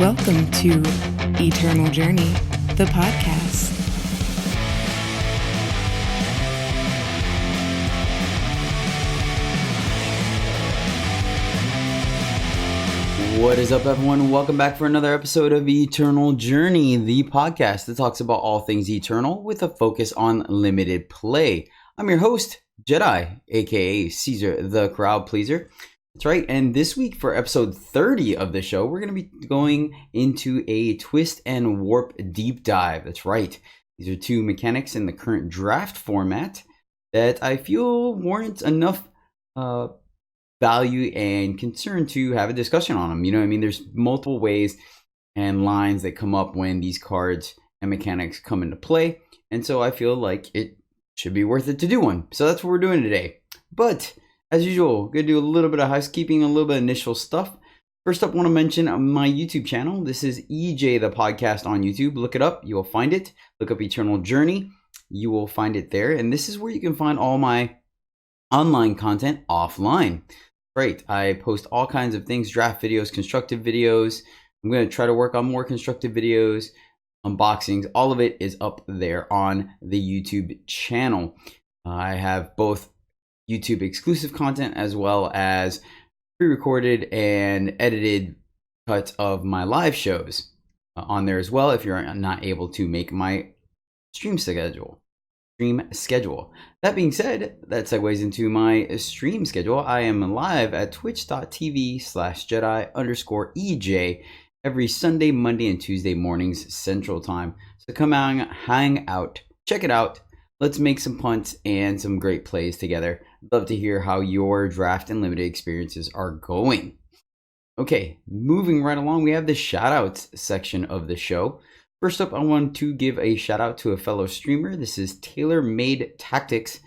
Welcome to Eternal Journey, the podcast. What is up, everyone? Welcome back for another episode of Eternal Journey, the podcast that talks about all things eternal with a focus on limited play. I'm your host, Jedi, aka Caesar the Crowd Pleaser. That's right, and this week for episode 30 of the show, we're going to be going into a twist and warp deep dive. That's right, these are two mechanics in the current draft format that I feel warrant enough value and concern to have a discussion on them. You know what I mean? There's multiple ways and lines that come up when these cards and mechanics come into play, and so I feel like it should be worth it to do one. So that's what we're doing today. But as usual, gonna do a little bit of housekeeping, a little bit of initial stuff. First up, I want to mention my YouTube channel. This is EJthePodcast on YouTube. Look it up, you will find it. Look up Eternal Journey, you will find it there. And this is where you can find all my online content offline. Right, I post all kinds of things, draft videos, constructive videos. I'm going to try to work on more constructive videos, unboxings. All of it is up there on the YouTube channel. I have both YouTube exclusive content as well as pre-recorded and edited cuts of my live shows on there as well if you're not able to make my stream schedule. That being said, that segues into my stream schedule. I am live at twitch.tv/Jedi_EJ every Sunday, Monday, and Tuesday mornings Central Time. So come out, hang out, check it out. Let's make some punts and some great plays together. Love to hear how your draft and limited experiences are going. Okay, moving right along, we have the shoutouts section of the show. First up, I want to give a shout out to a fellow streamer. This is Taylor Made Tactics.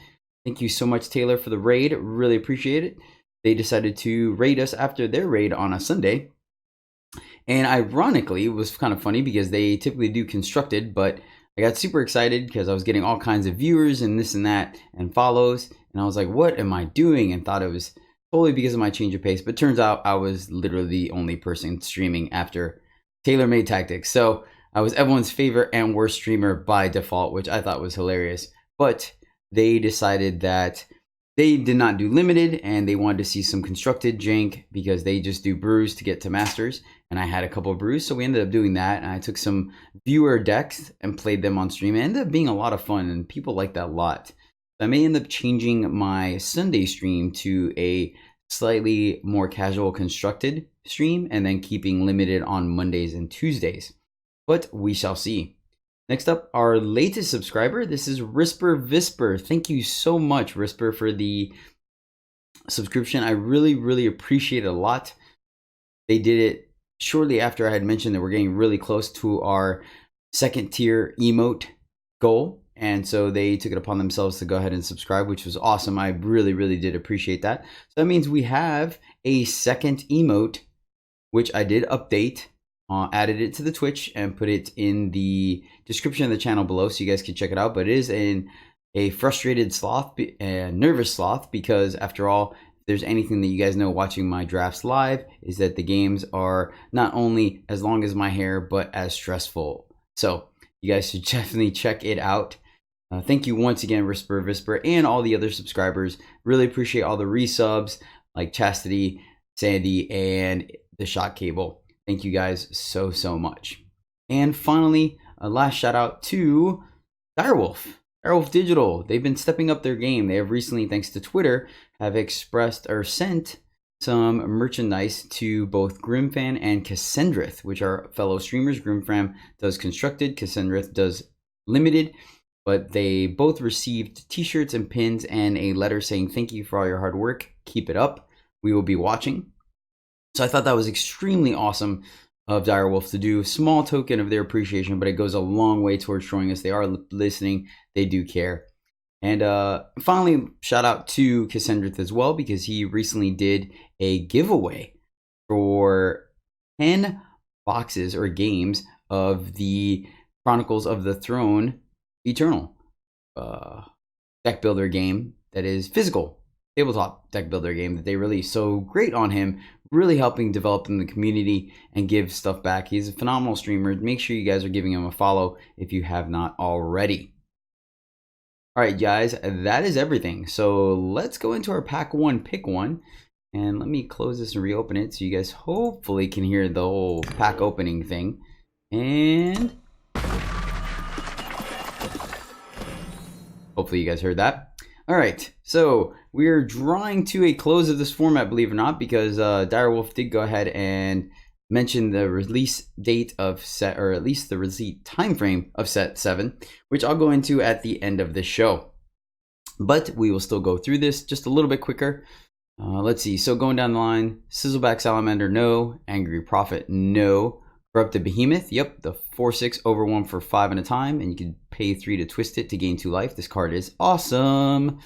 Thank you so much, Taylor, for the raid. Really appreciate it. They decided to raid us after their raid on a Sunday. And ironically, it was kind of funny because they typically do constructed, but I got super excited because I was getting all kinds of viewers and this and that and follows. And I was like, what am I doing? And thought it was totally because of my change of pace. But turns out I was literally the only person streaming after Taylor Made Tactics. So I was everyone's favorite and worst streamer by default, which I thought was hilarious. But they decided that they did not do limited and they wanted to see some constructed jank because they just do brews to get to masters. And I had a couple of brews, so we ended up doing that. And I took some viewer decks and played them on stream. It ended up being a lot of fun and people liked that a lot. I may end up changing my Sunday stream to a slightly more casual constructed stream and then keeping limited on Mondays and Tuesdays. But we shall see. Next up, our latest subscriber. This is Risper Visper. Thank you so much, Risper, for the subscription. I really, really appreciate it a lot. They did it shortly after I had mentioned that we're getting really close to our second tier emote goal. And so they took it upon themselves to go ahead and subscribe, which was awesome. I really, really did appreciate that. So that means we have a second emote, which I did update. Added it to the Twitch and put it in the description of the channel below so you guys can check it out. But it is a frustrated sloth and nervous sloth because after all, if there's anything that you guys know watching my drafts live is that the games are not only as long as my hair, but as stressful. So you guys should definitely check it out. Thank you once again, Risper Visper, and all the other subscribers. Really appreciate all the resubs like Chastity, Sandy, and the Shot Cable. Thank you guys so, so much. And finally, a last shout out to Direwolf Digital. They've been stepping up their game. They have recently, thanks to Twitter, have expressed or sent some merchandise to both Grimfan and Cassandrith, which are fellow streamers. Grimfan does constructed, Cassandrith does limited, but they both received t-shirts and pins and a letter saying thank you for all your hard work. Keep it up. We will be watching. So I thought that was extremely awesome of Direwolf to do a small token of their appreciation, but it goes a long way towards showing us they are listening, they do care. And finally, shout out to Cassandrith as well, because he recently did a giveaway for 10 boxes or games of the Chronicles of the Throne Eternal deck builder game that is physical tabletop deck builder game that they released. So great on him. really helping develop in the community and give stuff back. He's a phenomenal streamer. Make sure you guys are giving him a follow if you have not already. All right, guys, that is everything. So let's go into our pack one, pick one. And let me close this and reopen it so you guys hopefully can hear the whole pack opening thing. And hopefully you guys heard that. All right, so we're drawing to a close of this format, believe it or not, because Direwolf did go ahead and mention the release date of set, or at least the release time frame of set 7, which I'll go into at the end of the show. But we will still go through this just a little bit quicker. Let's see. So going down the line, Sizzleback Salamander, no. Angry Prophet, no. Corrupted Behemoth, yep. The 4/6 over 1 for 5 at a time, and you can pay 3 to twist it to gain 2 life. This card is awesome.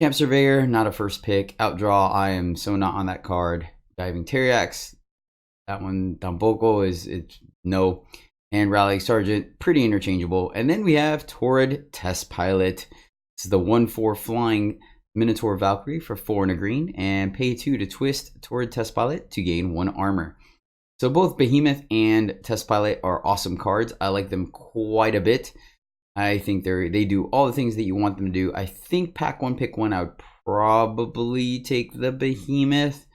Camp Surveyor, not a first pick. Outdraw, I am so not on that card. Diving Teriax, that one tampoco it's no. And Rally Sergeant, pretty interchangeable. And then we have Torrid Test Pilot. This is the 1/4 flying Minotaur Valkyrie for 4 and a green, and pay 2 to twist Torrid Test Pilot to gain 1 armor. So both Behemoth and Test Pilot are awesome cards. I like them quite a bit. I think they do all the things that you want them to do. I think pack one, pick one, I would probably take the Behemoth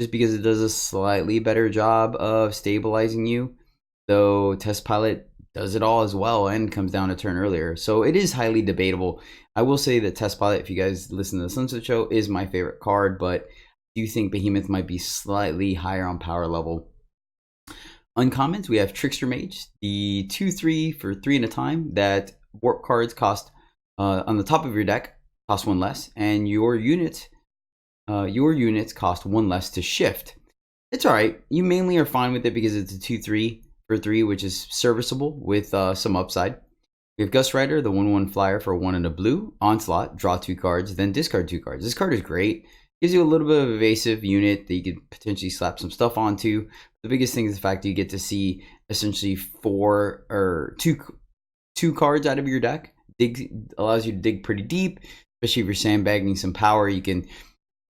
just because it does a slightly better job of stabilizing you. Though Test Pilot does it all as well and comes down a turn earlier. So it is highly debatable. I will say that Test Pilot, if you guys listen to the Sunset Show, is my favorite card, but I do think Behemoth might be slightly higher on power level. Uncommons, we have Trickster Mage, the 2/3 for 3 at a time that warp cards cost on the top of your deck cost 1 less, and your units cost 1 less to shift. It's alright. You mainly are fine with it because it's a 2/3 for 3, which is serviceable with some upside. We have Gust Rider, the 1/1 flyer for 1 and a blue. Onslaught, draw 2 cards, then discard 2 cards. This card is great. Gives you a little bit of evasive unit that you could potentially slap some stuff onto. The biggest thing is the fact that you get to see essentially 2 cards out of your deck. Allows you to dig pretty deep, especially if you're sandbagging some power. You can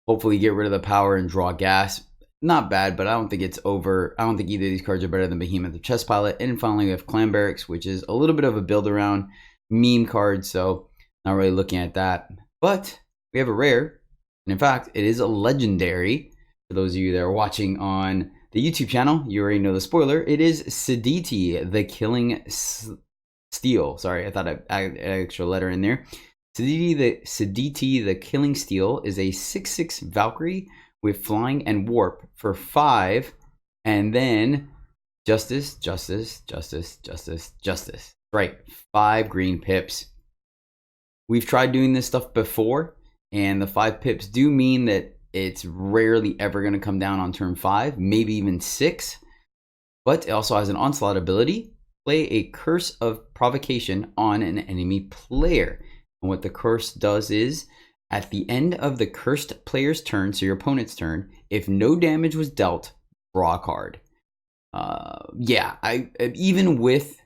hopefully get rid of the power and draw gas. Not bad, but I don't think it's over. I don't think either of these cards are better than Behemoth or Chest Pilot. And finally, we have Clan Barracks, which is a little bit of a build around meme card, so not really looking at that. But we have a rare. And in fact, it is a legendary. For those of you that are watching on the YouTube channel, you already know the spoiler. It is Siditi, the Killing Steel. Sorry, I thought I added an extra letter in there. Siditi, the Killing Steel is a 6/6 Valkyrie with flying and warp for 5. And then Justice. Right, 5 green pips. We've tried doing this stuff before. And the 5 pips do mean that it's rarely ever going to come down on turn 5, maybe even 6. But it also has an onslaught ability. Play a Curse of Provocation on an enemy player. And what the curse does is, at the end of the cursed player's turn, so your opponent's turn, if no damage was dealt, draw a card. Even with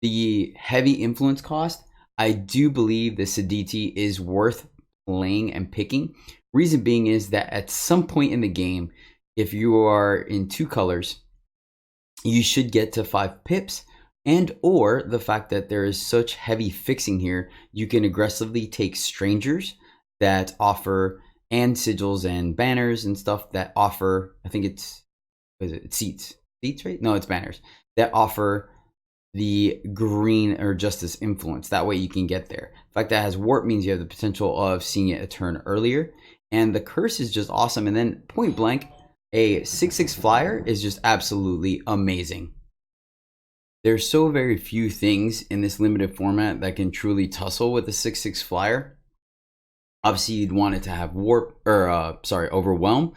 the heavy influence cost, I do believe the Siditi is worth playing and picking. Reason being is that at some point in the game, if you are in 2 colors, you should get to 5 pips, and or the fact that there is such heavy fixing here, you can aggressively take strangers that offer, and sigils and banners and stuff that offer, I think it's seats, right? No, it's banners that offer the green or justice influence. That way you can get there. The fact that it has warp means you have the potential of seeing it a turn earlier, and the curse is just awesome. And then point blank, a 6/6 flyer is just absolutely amazing. There's so very few things in this limited format that can truly tussle with a 6/6 flyer. Obviously you'd want it to have warp or overwhelm,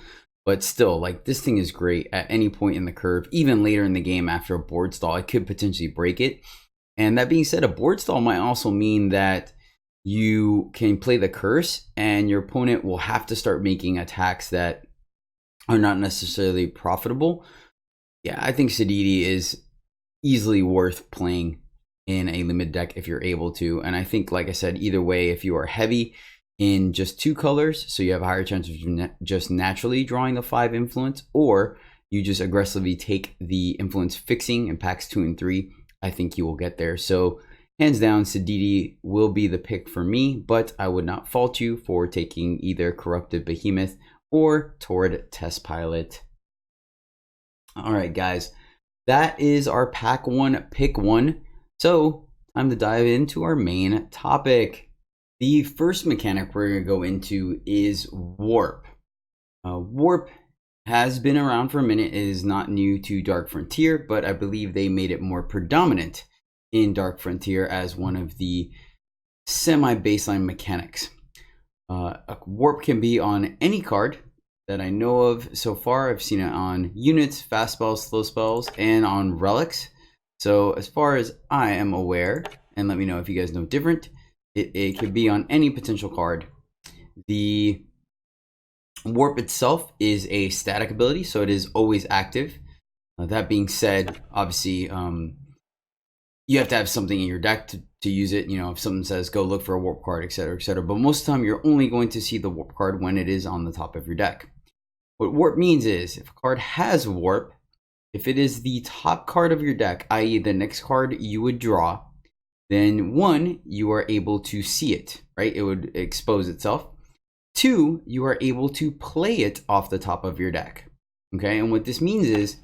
but still, like, this thing is great at any point in the curve. Even later in the game after a board stall, it could potentially break it. And that being said, a board stall might also mean that you can play the curse and your opponent will have to start making attacks that are not necessarily profitable. Yeah, I think Siditi is easily worth playing in a limited deck if you're able to. And I think, like I said, either way, if you are heavy in just 2 colors, so you have a higher chance of just naturally drawing the 5 influence, or you just aggressively take the influence fixing in packs 2 and 3, I think you will get there. So hands down, Siditi will be the pick for me, but I would not fault you for taking either Corrupted Behemoth or Toward Test Pilot. All right, guys, that is our pack 1 pick 1. So time to dive into our main topic. The first mechanic we're going to go into is Warp. Warp has been around for a minute. It is not new to Dark Frontier, but I believe they made it more predominant in Dark Frontier as one of the semi-baseline mechanics. Warp can be on any card that I know of so far. I've seen it on units, fast spells, slow spells, and on relics. So as far as I am aware, and let me know if you guys know different, it could be on any potential card. The Warp itself is a static ability, so it is always active. That being said, obviously, you have to have something in your deck to use it. You know, if someone says, go look for a Warp card, etc., etc. But most of the time, you're only going to see the Warp card when it is on the top of your deck. What Warp means is, if a card has Warp, if it is the top card of your deck, i.e. the next card you would draw, then 1, you are able to see it, right? It would expose itself. 2, you are able to play it off the top of your deck, okay? And what this means is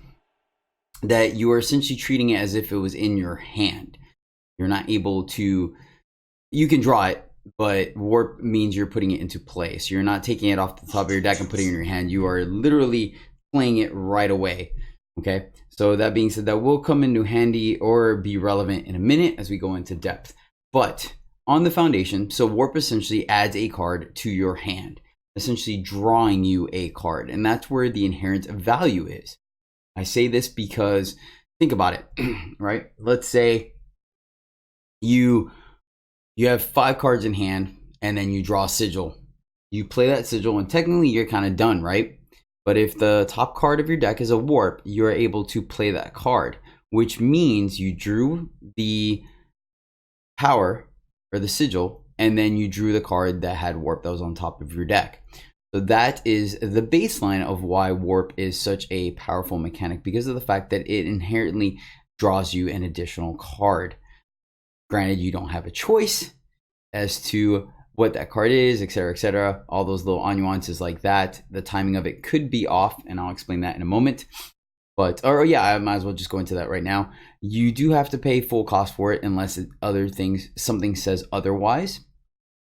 that you are essentially treating it as if it was in your hand. You're not able to, you can draw it, but Warp means you're putting it into play. So you're not taking it off the top of your deck and putting it in your hand. You are literally playing it right away, okay? So that being said, that will come into handy or be relevant in a minute as we go into depth. But on the foundation, so Warp essentially adds a card to your hand, essentially drawing you a card. And that's where the inherent value is. I say this because, think about it, right? Let's say you have 5 cards in hand and then you draw a sigil. You play that sigil and technically you're kind of done, right? But if the top card of your deck is a Warp, you're able to play that card, which means you drew the power or the sigil, and then you drew the card that had Warp that was on top of your deck. So that is the baseline of why Warp is such a powerful mechanic, because of the fact that it inherently draws you an additional card. Granted, you don't have a choice as to what that card is, etc., etc. All those little nuances like that. The timing of it could be off, and I'll explain that in a moment. But, or yeah, I might as well just go into that right now. You do have to pay full cost for it unless something says otherwise.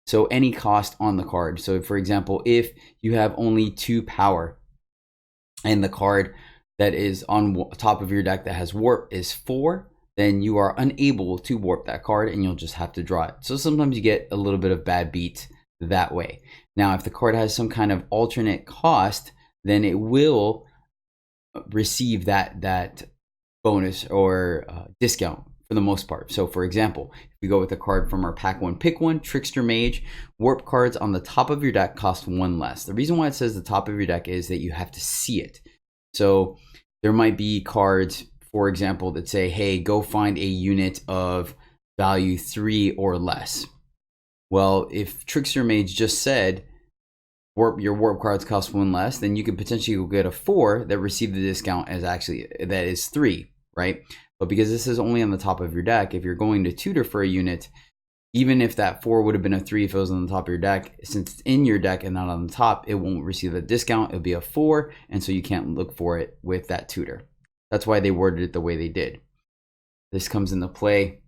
So any cost on the card. So for example, if you have only 2 power and the card that is on top of your deck that has Warp is 4, then you are unable to Warp that card and you'll just have to draw it. So sometimes you get a little bit of bad beat that way. Now, if the card has some kind of alternate cost, then it will receive that bonus or discount for the most part. So for example, if we go with a card from our pack 1 pick 1, Trickster Mage, Warp cards on the top of your deck cost 1 less. The reason why it says the top of your deck is that you have to see it. So there might be cards, for example, that say, hey, go find a unit of value 3 or less. Well, if Trickster Mage just said your Warp cards cost 1 less, then you could potentially go get a 4 that received the discount as actually that is 3, right? But because this is only on the top of your deck, if you're going to tutor for a unit, even if that 4 would have been a 3 if it was on the top of your deck, since it's in your deck and not on the top, it won't receive the discount. It'll be a 4, and so you can't look for it with that tutor. That's why they worded it the way they did. This comes into play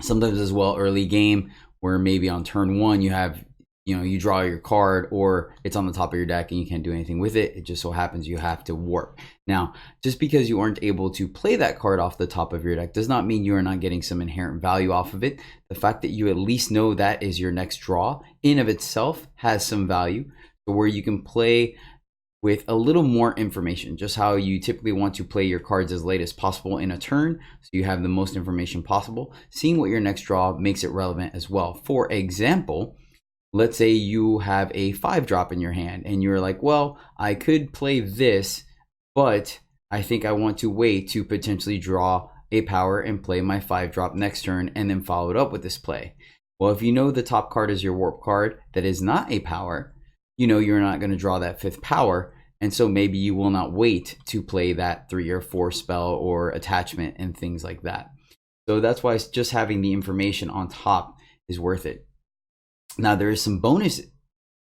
sometimes as well early game, where maybe on turn 1 you have, you draw your card, or it's on the top of your deck and you can't do anything with it. It just so happens you have to Warp. Now, just because you aren't able to play that card off the top of your deck does not mean you are not getting some inherent value off of it. The fact that you at least know that is your next draw in of itself has some value, so where you can play with a little more information, just how you typically want to play your cards as late as possible in a turn, so you have the most information possible. Seeing what your next draw makes it relevant as well. For example, let's say you have a 5-drop in your hand and you're like, well, I could play this, but I think I want to wait to potentially draw a power and play my 5-drop next turn and then follow it up with this play. Well, if you know the top card is your warp card that is not a power, you know you're not going to draw that 5th power. And so maybe you will not wait to play that 3 or 4 spell or attachment and things like that. So that's why just having the information on top is worth it. Now, there is some bonus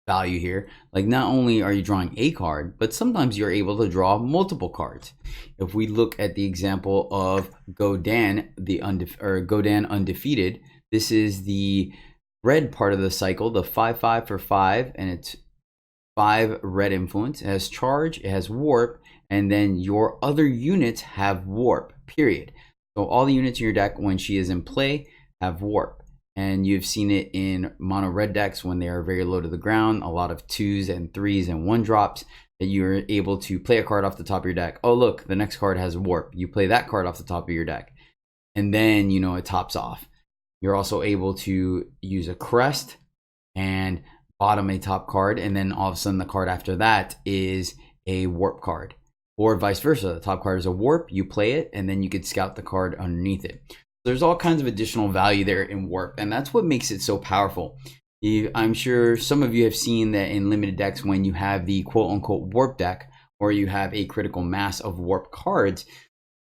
value here. Like, not only are you drawing a card, but sometimes you're able to draw multiple cards. If we look at the example of Godan, Godan Undefeated, this is the red part of the cycle, the 5/5 for 5, and it's 5 red influence. It has charge, it has warp, and then your other units have warp, period. So all the units in your deck when she is in play have warp. And you've seen it in mono red decks when they are very low to the ground, a lot of 2s and 3s and 1 drops, that you're able to play a card off the top of your deck. Oh, look, the next card has warp. You play that card off the top of your deck. And then, you know, it tops off. You're also able to use a crest and bottom a top card, and then all of a sudden the card after that is a warp card. Or vice versa. The top card is a warp, you play it, and then you could scout the card underneath it. There's all kinds of additional value there in warp, and that's what makes it so powerful. I'm sure some of you have seen that in limited decks, when you have the quote-unquote warp deck, or you have a critical mass of warp cards,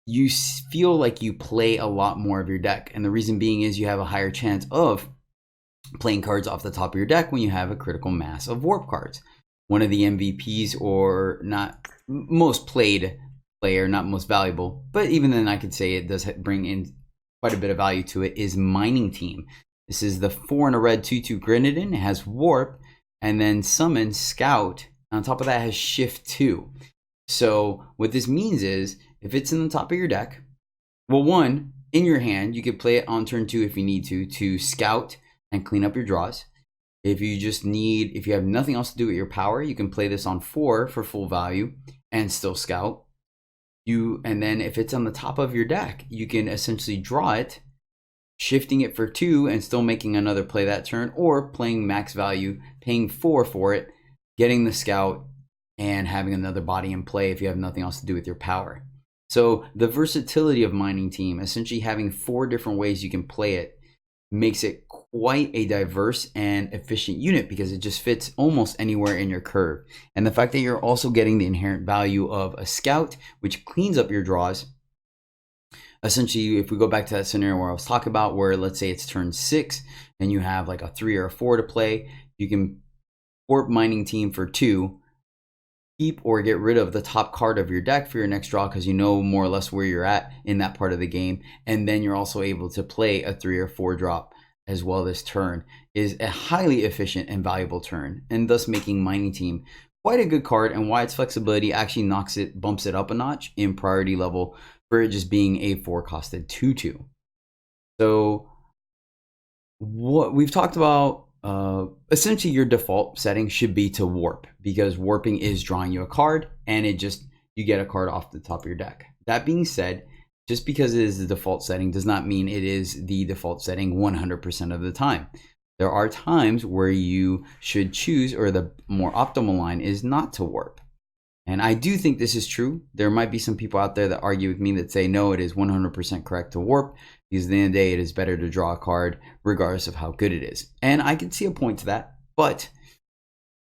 you feel like you play a lot more of your deck. And the reason being is you have a higher chance of playing cards off the top of your deck when you have a critical mass of warp cards. One of the MVPs, or not most played player, not most valuable, but even then I could say it does bring in quite a bit of value to it, is Mining Team. This is the 4 and a red 2/2 Grenadin. It has warp, and then summon Scout. On top of that, it has Shift 2. So what this means is, if it's in the top of your deck, well, 1, in your hand, you could play it on turn 2 if you need to scout and clean up your draws. If you have nothing else to do with your power, you can play this on 4 for full value and still scout. And then if it's on the top of your deck, you can essentially draw it, shifting it for 2 and still making another play that turn, or playing max value, paying 4 for it, getting the scout, and having another body in play if you have nothing else to do with your power. So the versatility of Mining Team, essentially having 4 different ways you can play it, makes it quite a diverse and efficient unit, because it just fits almost anywhere in your curve. And the fact that you're also getting the inherent value of a scout, which cleans up your draws. Essentially, if we go back to that scenario where I was talking about, where let's say it's turn 6 and you have like a 3 or a 4 to play, you can warp Mining Team for 2, keep or get rid of the top card of your deck for your next draw, because you know more or less where you're at in that part of the game. And then you're also able to play a 3 or 4 drop as well. This turn is a highly efficient and valuable turn, and thus making Mining Team quite a good card, and why its flexibility actually bumps it up a notch in priority level for it just being a 4-costed 2/2. So what we've talked about, essentially your default setting should be to warp, because warping is drawing you a card, and you get a card off the top of your deck. That being said, just because it is the default setting does not mean it is the default setting 100% of the time. There are times where you should choose, or the more optimal line is not to warp. And I do think this is true. There might be some people out there that argue with me that say, no, it is 100% correct to warp, because at the end of the day, it is better to draw a card regardless of how good it is. And I can see a point to that, but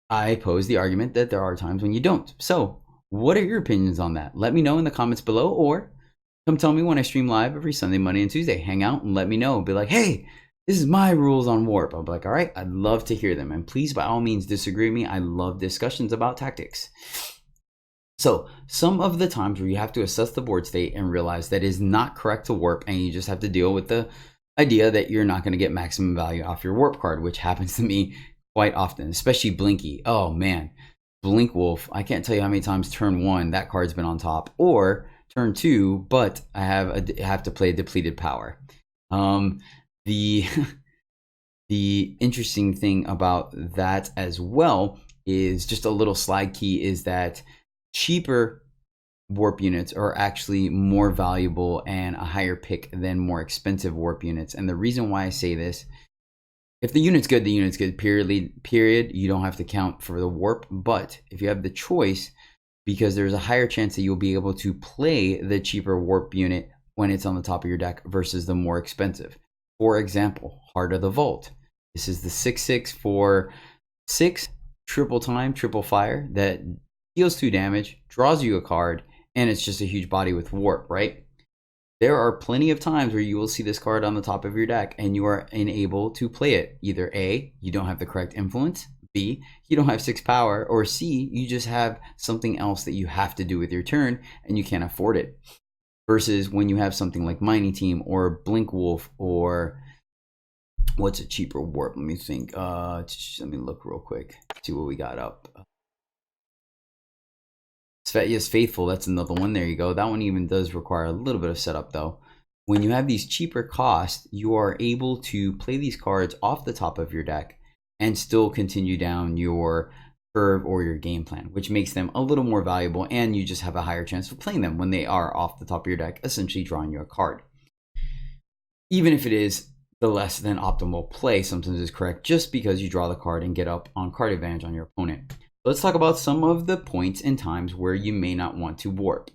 I pose the argument that there are times when you don't. So what are your opinions on that? Let me know in the comments below, or come tell me when I stream live every Sunday, Monday, and Tuesday. Hang out and let me know. Be like, hey, this is my rules on warp. I'll be like, all right, I'd love to hear them. And please, by all means, disagree with me. I love discussions about tactics. So some of the times where you have to assess the board state and realize that it is not correct to warp, and you just have to deal with the idea that you're not going to get maximum value off your warp card, which happens to me quite often, especially Blinky. Oh man, Blink Wolf. I can't tell you how many times turn 1 that card's been on top, or turn 2, but I have to play a depleted power. The interesting thing about that as well is, just a little slide key, is that cheaper warp units are actually more valuable and a higher pick than more expensive warp units. And the reason why I say this, if the unit's good, the unit's good, period. You don't have to count for the warp. But if you have the choice, because there's a higher chance that you'll be able to play the cheaper warp unit when it's on the top of your deck versus the more expensive. For example, Heart of the Vault. This is the 6/6 for 6 triple time, triple fire that deals 2 damage, draws you a card, and it's just a huge body with warp, right? There are plenty of times where you will see this card on the top of your deck and you are unable to play it. Either A, you don't have the correct influence, B, you don't have 6 power, or C, you just have something else that you have to do with your turn and you can't afford it. Versus when you have something like Mining Team or Blink Wolf, or what's a cheaper warp? Let me think. Let me look real quick, see what we got up. Svetya's Faithful, that's another one. There you go. That one even does require a little bit of setup though. When you have these cheaper costs, you are able to play these cards off the top of your deck and still continue down your curve or your game plan, which makes them a little more valuable, and you just have a higher chance of playing them when they are off the top of your deck, essentially drawing you a card. Even if it is the less than optimal play, sometimes is correct just because you draw the card and get up on card advantage on your opponent. Let's talk about some of the points and times where you may not want to warp.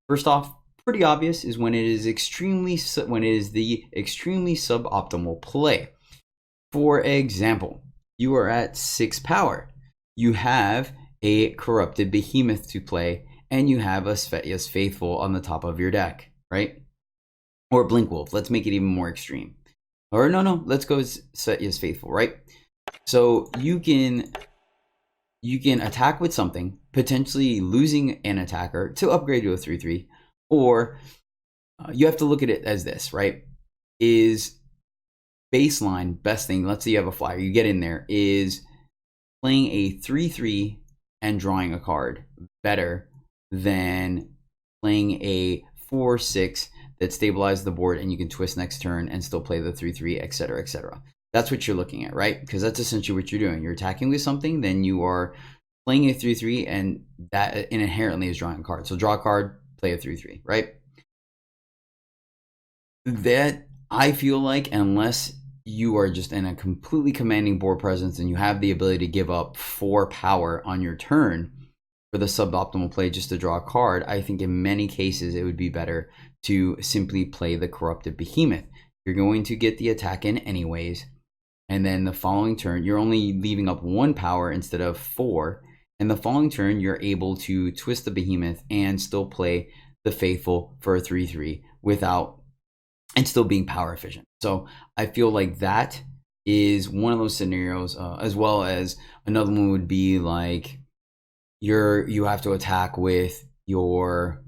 First off, pretty obvious is when it is the extremely suboptimal play. For example, you are at 6 power. You have a Corrupted Behemoth to play, and you have a Svetya's Faithful on the top of your deck, right? Or Blink Wolf. Let's make it even more extreme. Or no, let's go with Svetya's Faithful, right? So you can attack with something, potentially losing an attacker to upgrade to a 3/3, or you have to look at it as this, right? Is baseline best thing, let's say you have a flyer, you get in there, is playing a 3/3 and drawing a card better than playing a 4/6 that stabilizes the board and you can twist next turn and still play the 3/3, etc., etc. That's what you're looking at, right? Because that's essentially what you're doing. You're attacking with something, then you are playing a 3/3, and that inherently is drawing a card. So draw a card, play a 3/3, right? That, I feel like, unless you are just in a completely commanding board presence and you have the ability to give up 4 power on your turn for the suboptimal play just to draw a card, I think in many cases it would be better to simply play the Corrupted Behemoth. You're going to get the attack in anyways, and then the following turn you're only leaving up 1 power instead of 4, and the following turn you're able to twist the Behemoth and still play the Faithful for a 3/3 without, and still being power efficient. So I feel like that is one of those scenarios, as well as another one would be like you have to attack with your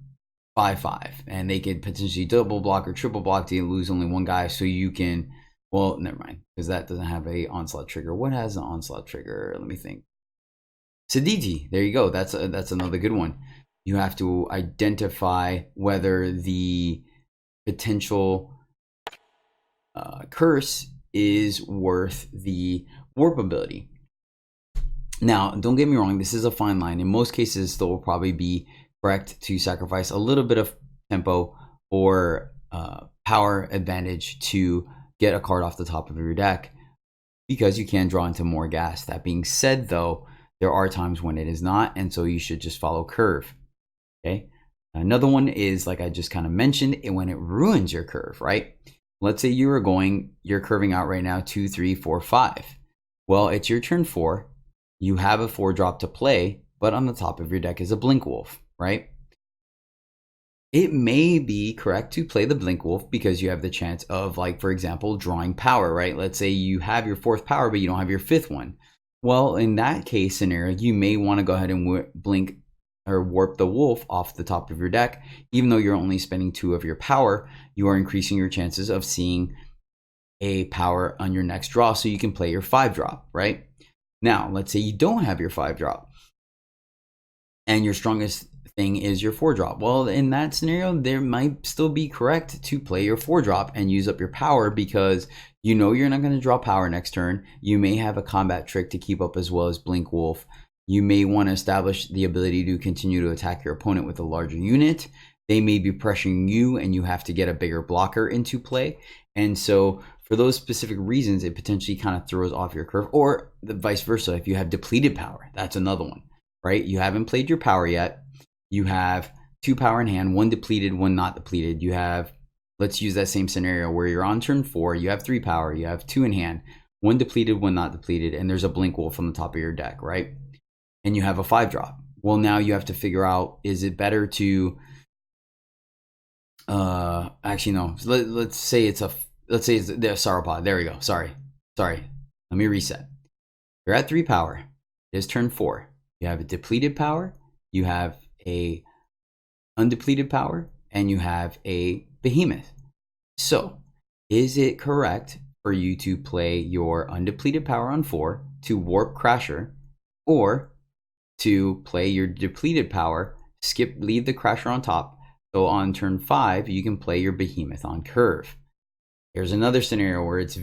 5/5, and they could potentially double block or triple block to lose only 1 guy, so you can, well, never mind, because that doesn't have a onslaught trigger. What has an onslaught trigger? Let me think. Saditi, there you go. That's another good one. You have to identify whether the potential curse is worth the warp ability. Now, don't get me wrong, this is a fine line. In most cases, still will probably be correct to sacrifice a little bit of tempo or power advantage to get a card off the top of your deck, because you can draw into more gas. That being said, though, there are times when it is not, and so you should just follow curve. Okay. Another one is, like I just kind of mentioned, when it ruins your curve, right? Let's say you're curving out right now 2, 3, 4, 5. Well, it's your turn 4. You have a 4-drop to play, but on the top of your deck is a Blink Wolf, right? It may be correct to play the Blink Wolf because you have the chance of, like, for example, drawing power, right? Let's say you have your 4th power, but you don't have your 5th one. Well, in that case scenario, you may want to go ahead and blink or warp the wolf off the top of your deck. Even though you're only spending 2 of your power, you are increasing your chances of seeing a power on your next draw, so you can play your 5-drop, right? Now, let's say you don't have your 5-drop and your strongest thing is your 4-drop. Well, in that scenario, there might still be correct to play your 4-drop and use up your power, because you know you're not going to draw power next turn. You may have a combat trick to keep up, as well as Blink Wolf. You may want to establish the ability to continue to attack your opponent with a larger unit. They may be pressuring you and you have to get a bigger blocker into play. And so for those specific reasons, it potentially kind of throws off your curve, or the vice versa. If you have depleted power, that's another one, right? You haven't played your power yet. You have 2 power in hand, 1 depleted, 1 not depleted. You have, let's use that same scenario where you're on turn 4, you have 3 power, you have 2 in hand. one depleted, one not depleted, and there's a Blink Wolf on the top of your deck, right? And you have a 5-drop. Well, now you have to figure out, is it better to actually no, let's say it's the sauropod. There we go. Sorry, let me reset. You're at 3 power. It is turn 4. You have a depleted power, you have a undepleted power, and you have a behemoth. So is it correct for you to play your undepleted power on 4 to warp Crasher, or to play your depleted power, leave the Crasher on top, so on turn 5 you can play your behemoth on curve? Here's another scenario where it's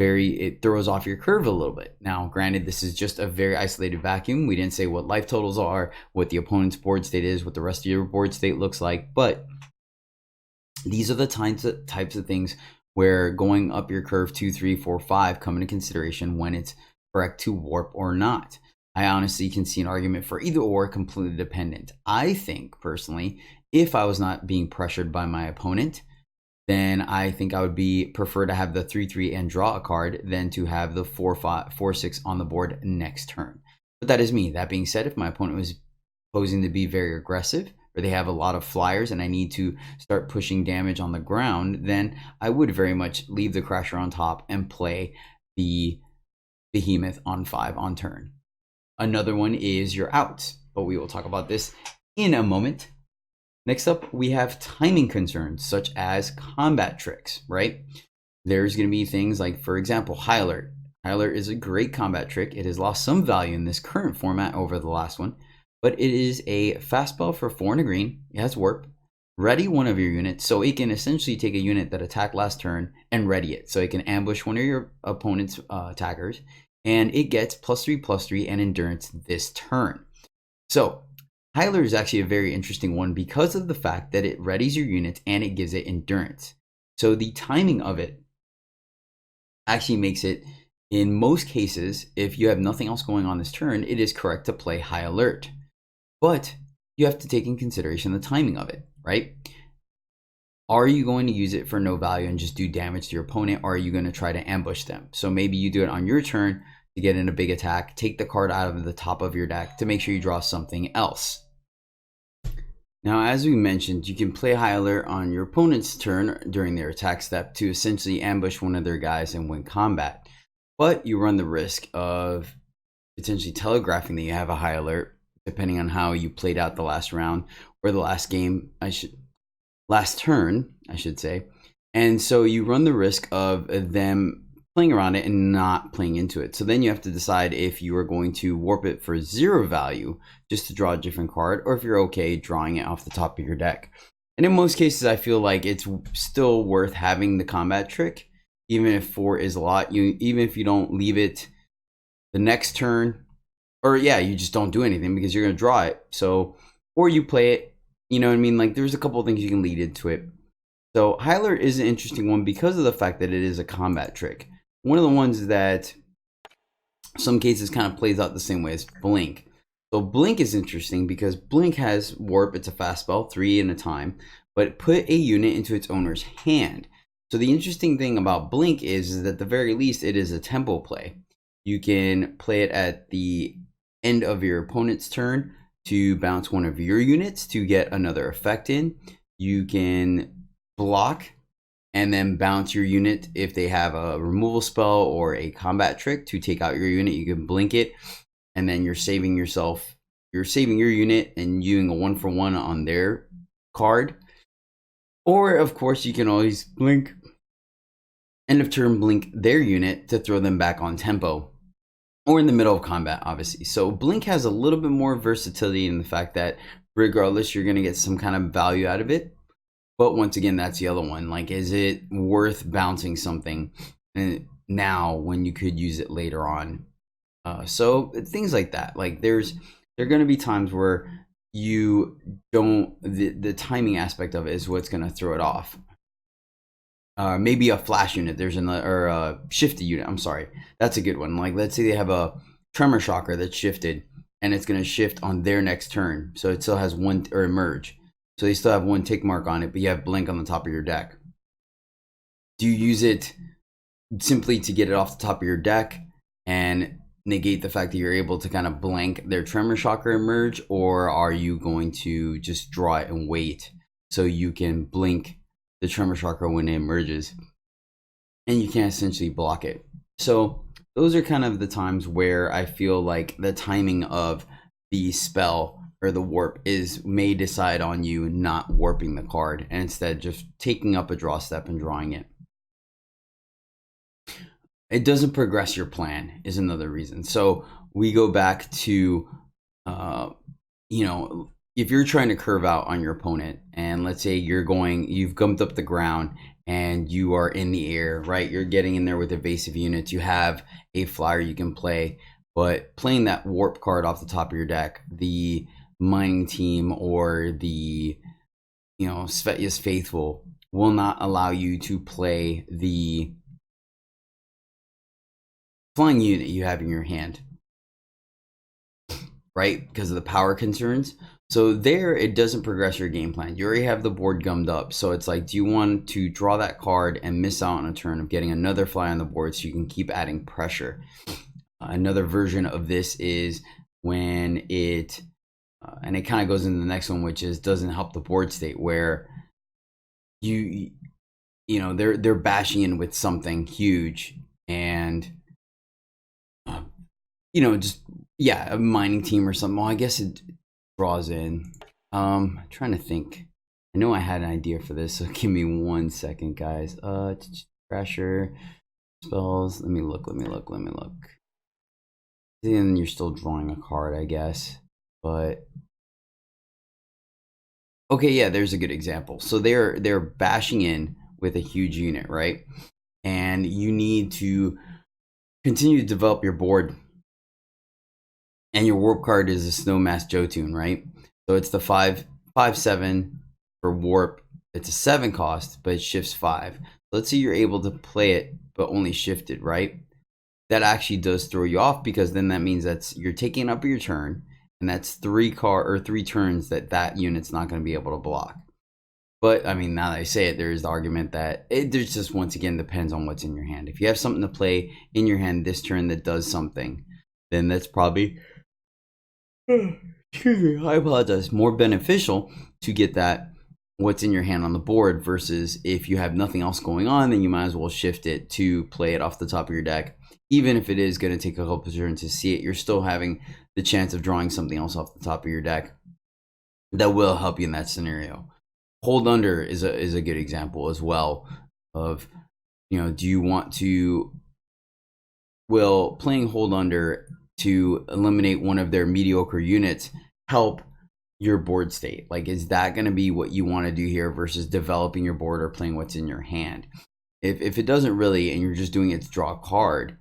it throws off your curve a little bit. Now, granted, this is just a very isolated vacuum. We didn't say what life totals are, what the opponent's board state is, what the rest of your board state looks like, but these are the types of things where going up your curve 2, 3, 4, 5 come into consideration when it's correct to warp or not. I honestly can see an argument for either or, completely dependent. I think personally, if I was not being pressured by my opponent, then I think I would prefer to have the 3/3 and draw a card than to have the 4/6 on the board next turn. But that is me. That being said, if my opponent was posing to be very aggressive, or they have a lot of flyers and I need to start pushing damage on the ground, then I would very much leave the Crasher on top and play the behemoth on 5 on turn. Another one is your outs, but we will talk about this in a moment. Next up, we have timing concerns, such as combat tricks, right? There's going to be things like, for example, High Alert. High Alert is a great combat trick. It has lost some value in this current format over the last one, but it is a fast spell for 4 and a green. It has warp. Ready one of your units, so it can essentially take a unit that attacked last turn and ready it. So it can ambush one of your opponent's attackers, and it gets +3/+3 and endurance this turn. So High Alert is actually a very interesting one because of the fact that it readies your units and it gives it endurance. So the timing of it actually makes it, in most cases, if you have nothing else going on this turn, it is correct to play High Alert. But you have to take in consideration the timing of it, right? Are you going to use it for no value and just do damage to your opponent, or are you going to try to ambush them? So maybe you do it on your turn to get in a big attack, take the card out of the top of your deck to make sure you draw something else. Now, as we mentioned, you can play High Alert on your opponent's turn during their attack step to essentially ambush one of their guys and win combat. But you run the risk of potentially telegraphing that you have a High Alert, depending on how you played out the last round or the last game, last turn, I should say. And so you run the risk of them playing around it and not playing into it. So then you have to decide if you are going to warp it for 0 value just to draw a different card, or if you're okay drawing it off the top of your deck. And in most cases, I feel like it's still worth having the combat trick, even if 4 is a lot. Even if you don't leave it the next turn, or you just don't do anything because you're going to draw it. So, or you play it, you know what I mean? Like, there's a couple of things you can lead into it. So High Alert is an interesting one because of the fact that it is a combat trick. One of the ones that some cases kind of plays out the same way as Blink. So Blink is interesting because Blink has warp. It's a fast spell, 3 in a time, but put a unit into its owner's hand. So the interesting thing about Blink is that at the very least, it is a tempo play. You can play it at the end of your opponent's turn to bounce one of your units to get another effect in. You can block and then bounce your unit if they have a removal spell or a combat trick to take out your unit. You can blink it, and then you're saving yourself. You're saving your unit and using a 1-for-1 on their card. Or, of course, you can always blink, end of turn blink their unit to throw them back on tempo, or in the middle of combat, obviously. So Blink has a little bit more versatility in the fact that regardless, you're going to get some kind of value out of it. But once again, that's the other one. Like, is it worth bouncing something now when you could use it later on? So things like that. Like, there are going to be times where you don't, the timing aspect of it is what's going to throw it off. Maybe a flash unit, or a shifted unit. I'm sorry. That's a good one. Like, let's say they have a tremor shocker that's shifted and it's going to shift on their next turn. So it still has one, or emerge. So they still have 1 tick mark on it, but you have blink on the top of your deck. Do you use it simply to get it off the top of your deck and negate the fact that you're able to kind of blank their Tremor Shocker emerge, or are you going to just draw it and wait so you can blink the Tremor Shocker when it emerges and you can essentially block it? So those are kind of the times where I feel like the timing of the spell or the warp may decide on you not warping the card and instead just taking up a draw step and drawing it. It doesn't progress your plan is another reason. So we go back to, if you're trying to curve out on your opponent, and let's say you've gumped up the ground and you are in the air, right? You're getting in there with evasive units. You have a flyer you can play, but playing that warp card off the top of your deck, the mining team or the, Svetya's Faithful will not allow you to play the flying unit you have in your hand, right? Because of the power concerns. So there, it doesn't progress your game plan. You already have the board gummed up. So it's like, do you want to draw that card and miss out on a turn of getting another fly on the board so you can keep adding pressure? Another version of this is when it, and it kind of goes into the next one, which is doesn't help the board state, where they're bashing in with something huge and a mining team or something. Well, I guess it draws in. Trying to think. I know I had an idea for this, so give me 1 second, guys. Pressure spells. Let me look. Then you're still drawing a card, I guess. But okay, yeah, there's a good example. So they're bashing in with a huge unit, right? And you need to continue to develop your board. And your warp card is a Snowmass Jotun, right? So it's the 5/7 for warp. It's a 7 cost, but it shifts 5. Let's say you're able to play it, but only shifted, right? That actually does throw you off, because then that means you're taking up your turn, and that's 3 turns that unit's not going to be able to block. But I mean, now that I say it, there is the argument that there's just, once again, depends on what's in your hand. If you have something to play in your hand this turn that does something, then that's probably, excuse me, I apologize, more beneficial to get that what's in your hand on the board, versus if you have nothing else going on, then you might as well shift it to play it off the top of your deck. Even if it is going to take a couple turns to see it, you're still having the chance of drawing something else off the top of your deck that will help you in that scenario. Hold under is a good example as well of, do you want to, playing hold under to eliminate one of their mediocre units help your board state? Like, is that going to be what you want to do here versus developing your board or playing what's in your hand? If it doesn't really, and you're just doing it to draw a card,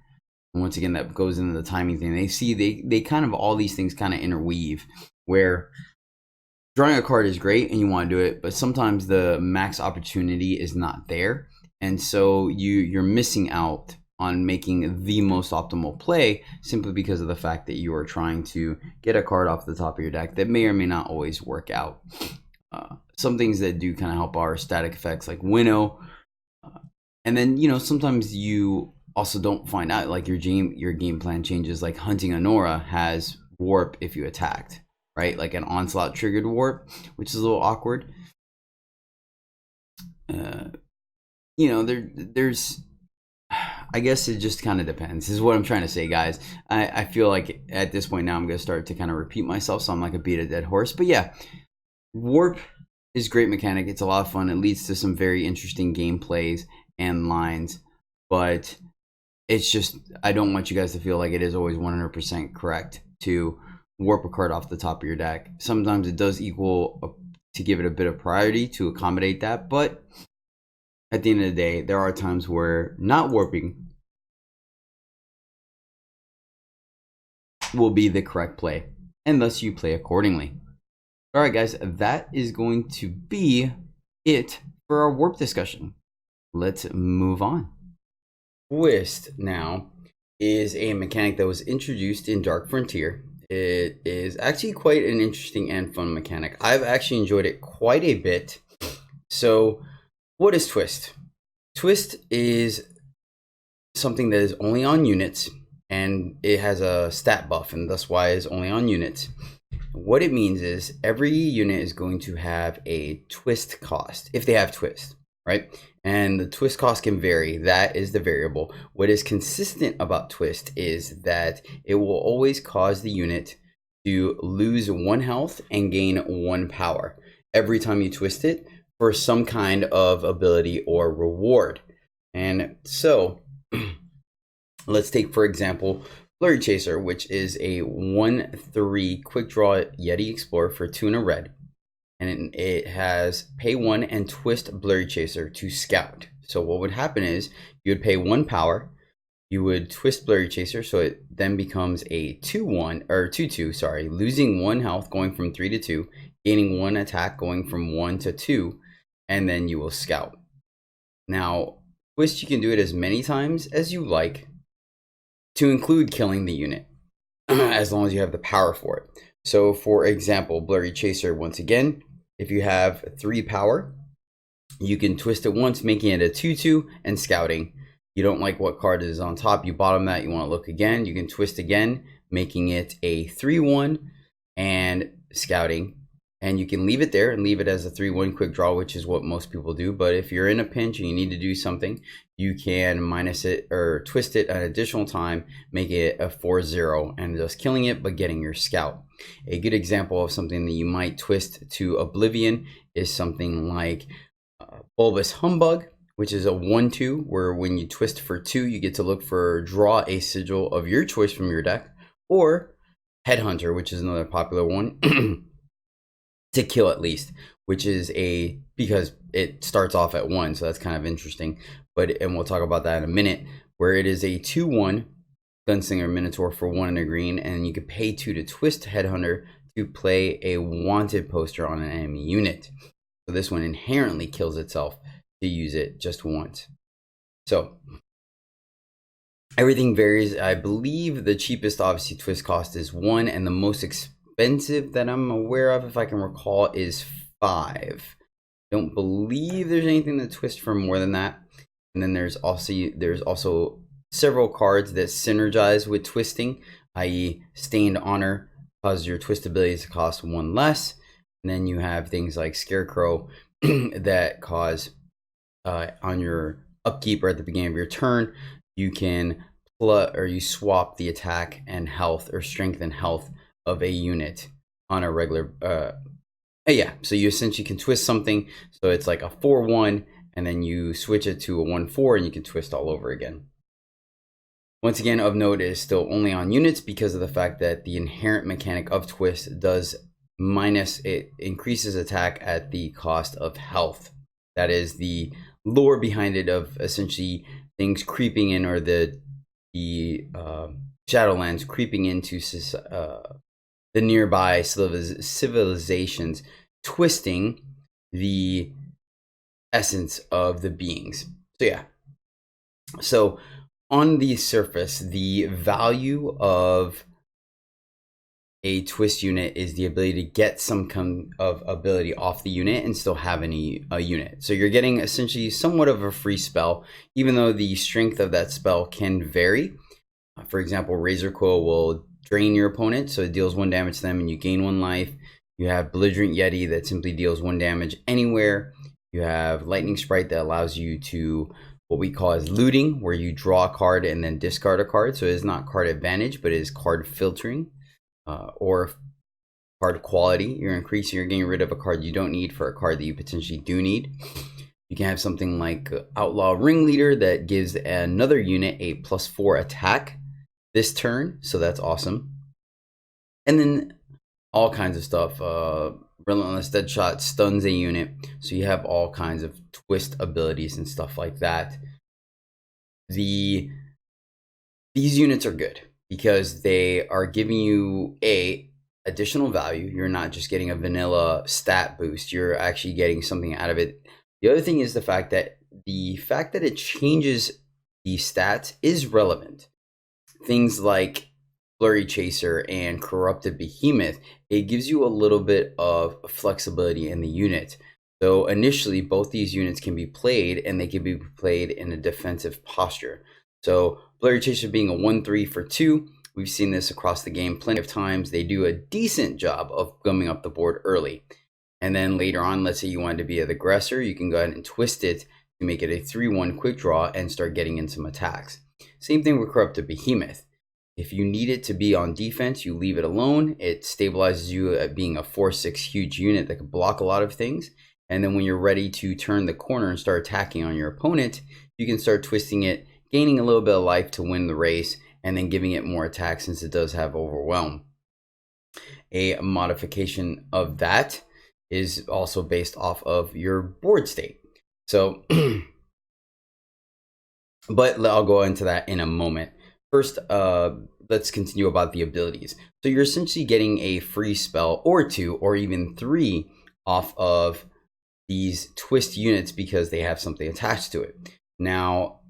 and once again, that goes into the timing thing. They kind of, all these things kind of interweave, where drawing a card is great and you want to do it, but sometimes the max opportunity is not there. And so you're missing out on making the most optimal play simply because of the fact that you are trying to get a card off the top of your deck that may or may not always work out. Some things that do kind of help are static effects like Winnow. And then, sometimes you also don't find out, like your game plan changes, like Hunting Honora has warp if you attacked, right? Like an onslaught triggered warp, which is a little awkward. There's, I guess it just kind of depends. This is what I'm trying to say, guys. I feel like at this point now I'm going to start to kind of repeat myself, so I'm like a beat a dead horse. But yeah, warp is a great mechanic. It's a lot of fun. It leads to some very interesting game plays and lines, but it's just, I don't want you guys to feel like it is always 100% correct to warp a card off the top of your deck. Sometimes it does equal to give it a bit of priority to accommodate that, but at the end of the day, there are times where not warping will be the correct play, and thus you play accordingly. All right, guys, that is going to be it for our warp discussion. Let's move on. Twist now is a mechanic that was introduced in Dark Frontier. It is actually quite an interesting and fun mechanic. I've actually enjoyed it quite a bit. So what is Twist? Twist is something that is only on units, and it has a stat buff, and that's why it's only on units. What it means is every unit is going to have a twist cost, if they have twist, right? And the twist cost can vary. That is the variable. What is consistent about twist is that it will always cause the unit to lose 1 health and gain 1 power every time you twist it for some kind of ability or reward. And so let's take, for example, Blurry Chaser, which is a 1/3 quick draw Yeti Explorer for 2 and a red. And it has pay 1 and twist Blurry Chaser to scout. So what would happen is you would pay 1 power, you would twist Blurry Chaser, so it then becomes a 2/1 or 2/2, sorry, losing 1 health going from 3 to 2, gaining 1 attack going from 1 to 2, and then you will scout. Now, twist, you can do it as many times as you like, to include killing the unit, as long as you have the power for it. So for example, Blurry Chaser, once again, if you have 3 power, you can twist it once, making it a 2/2 and scouting. You don't like what card is on top, you bottom that, you want to look again, you can twist again, making it a 3/1 and scouting. And you can leave it there and leave it as a 3/1 quick draw, which is what most people do. But if you're in a pinch and you need to do something, you can minus it or twist it an additional time, make it a 4/0 and just killing it, but getting your scout. A good example of something that you might twist to oblivion is something like Bulbous Humbug, which is a 1/2, where when you twist for 2, you get to look for draw a sigil of your choice from your deck, or Headhunter, which is another popular one. To kill at least, which is because it starts off at 1, so that's kind of interesting. And we'll talk about that in a minute, where it is a 2/1 Gunslinger Minotaur for 1 and a green, and you can pay 2 to twist Headhunter to play a wanted poster on an enemy unit. So this one inherently kills itself to use it just once. So everything varies. I believe the cheapest, obviously, twist cost is 1, and the most expensive that I'm aware of, if I can recall, is 5. Don't believe there's anything that twists for more than that. And then there's also several cards that synergize with twisting, i.e. Stained Honor causes your twist abilities to cost 1 less. And then you have things like Scarecrow that cause on your upkeep or at the beginning of your turn, you can you swap the attack and health or strength and health of a unit on a regular so you essentially can twist something, so it's like a 4/1, and then you switch it to a 1/4 and you can twist all over again. Once again, of note, it is still only on units because of the fact that the inherent mechanic of twist does it increases attack at the cost of health. That is the lore behind it, of essentially things creeping in, or the Shadowlands creeping into the nearby civilizations, twisting the essence of the beings. So yeah, so on the surface, the value of a twist unit is the ability to get some kind of ability off the unit and still have a unit. So you're getting essentially somewhat of a free spell, even though the strength of that spell can vary. For example, Razor Quill will drain your opponent, so it deals 1 damage to them and you gain 1 life. You have Belligerent Yeti that simply deals 1 damage anywhere. You have Lightning Sprite that allows you to, what we call as looting, where you draw a card and then discard a card. So it is not card advantage, but it is card filtering, or card quality. You're getting rid of a card you don't need for a card that you potentially do need. You can have something like Outlaw Ringleader that gives another unit a +4 attack this turn, so that's awesome. And then all kinds of stuff. Relentless Deadshot stuns a unit, so you have all kinds of twist abilities and stuff like that. These units are good because they are giving you additional value. You're not just getting a vanilla stat boost, you're actually getting something out of it. The other thing is the fact that it changes the stats is relevant. Things like Blurry Chaser and Corrupted Behemoth, it gives you a little bit of flexibility in the unit. So initially, both these units can be played, and they can be played in a defensive posture. So Blurry Chaser being a 1/3 for 2. We've seen this across the game plenty of times. They do a decent job of gumming up the board early. And then later on, let's say you wanted to be the aggressor, you can go ahead and twist it to make it a 3/1 quick draw and start getting in some attacks. Same thing with Corrupted Behemoth. If you need it to be on defense, you leave it alone. It stabilizes you at being a 4/6 huge unit that can block a lot of things. And then when you're ready to turn the corner and start attacking on your opponent, you can start twisting it, gaining a little bit of life to win the race, and then giving it more attack since it does have Overwhelm. A modification of that is also based off of your board state. So, but I'll go into that in a moment. First, let's continue about the abilities. So you're essentially getting a free spell or 2 or even 3 off of these twist units because they have something attached to it. Now,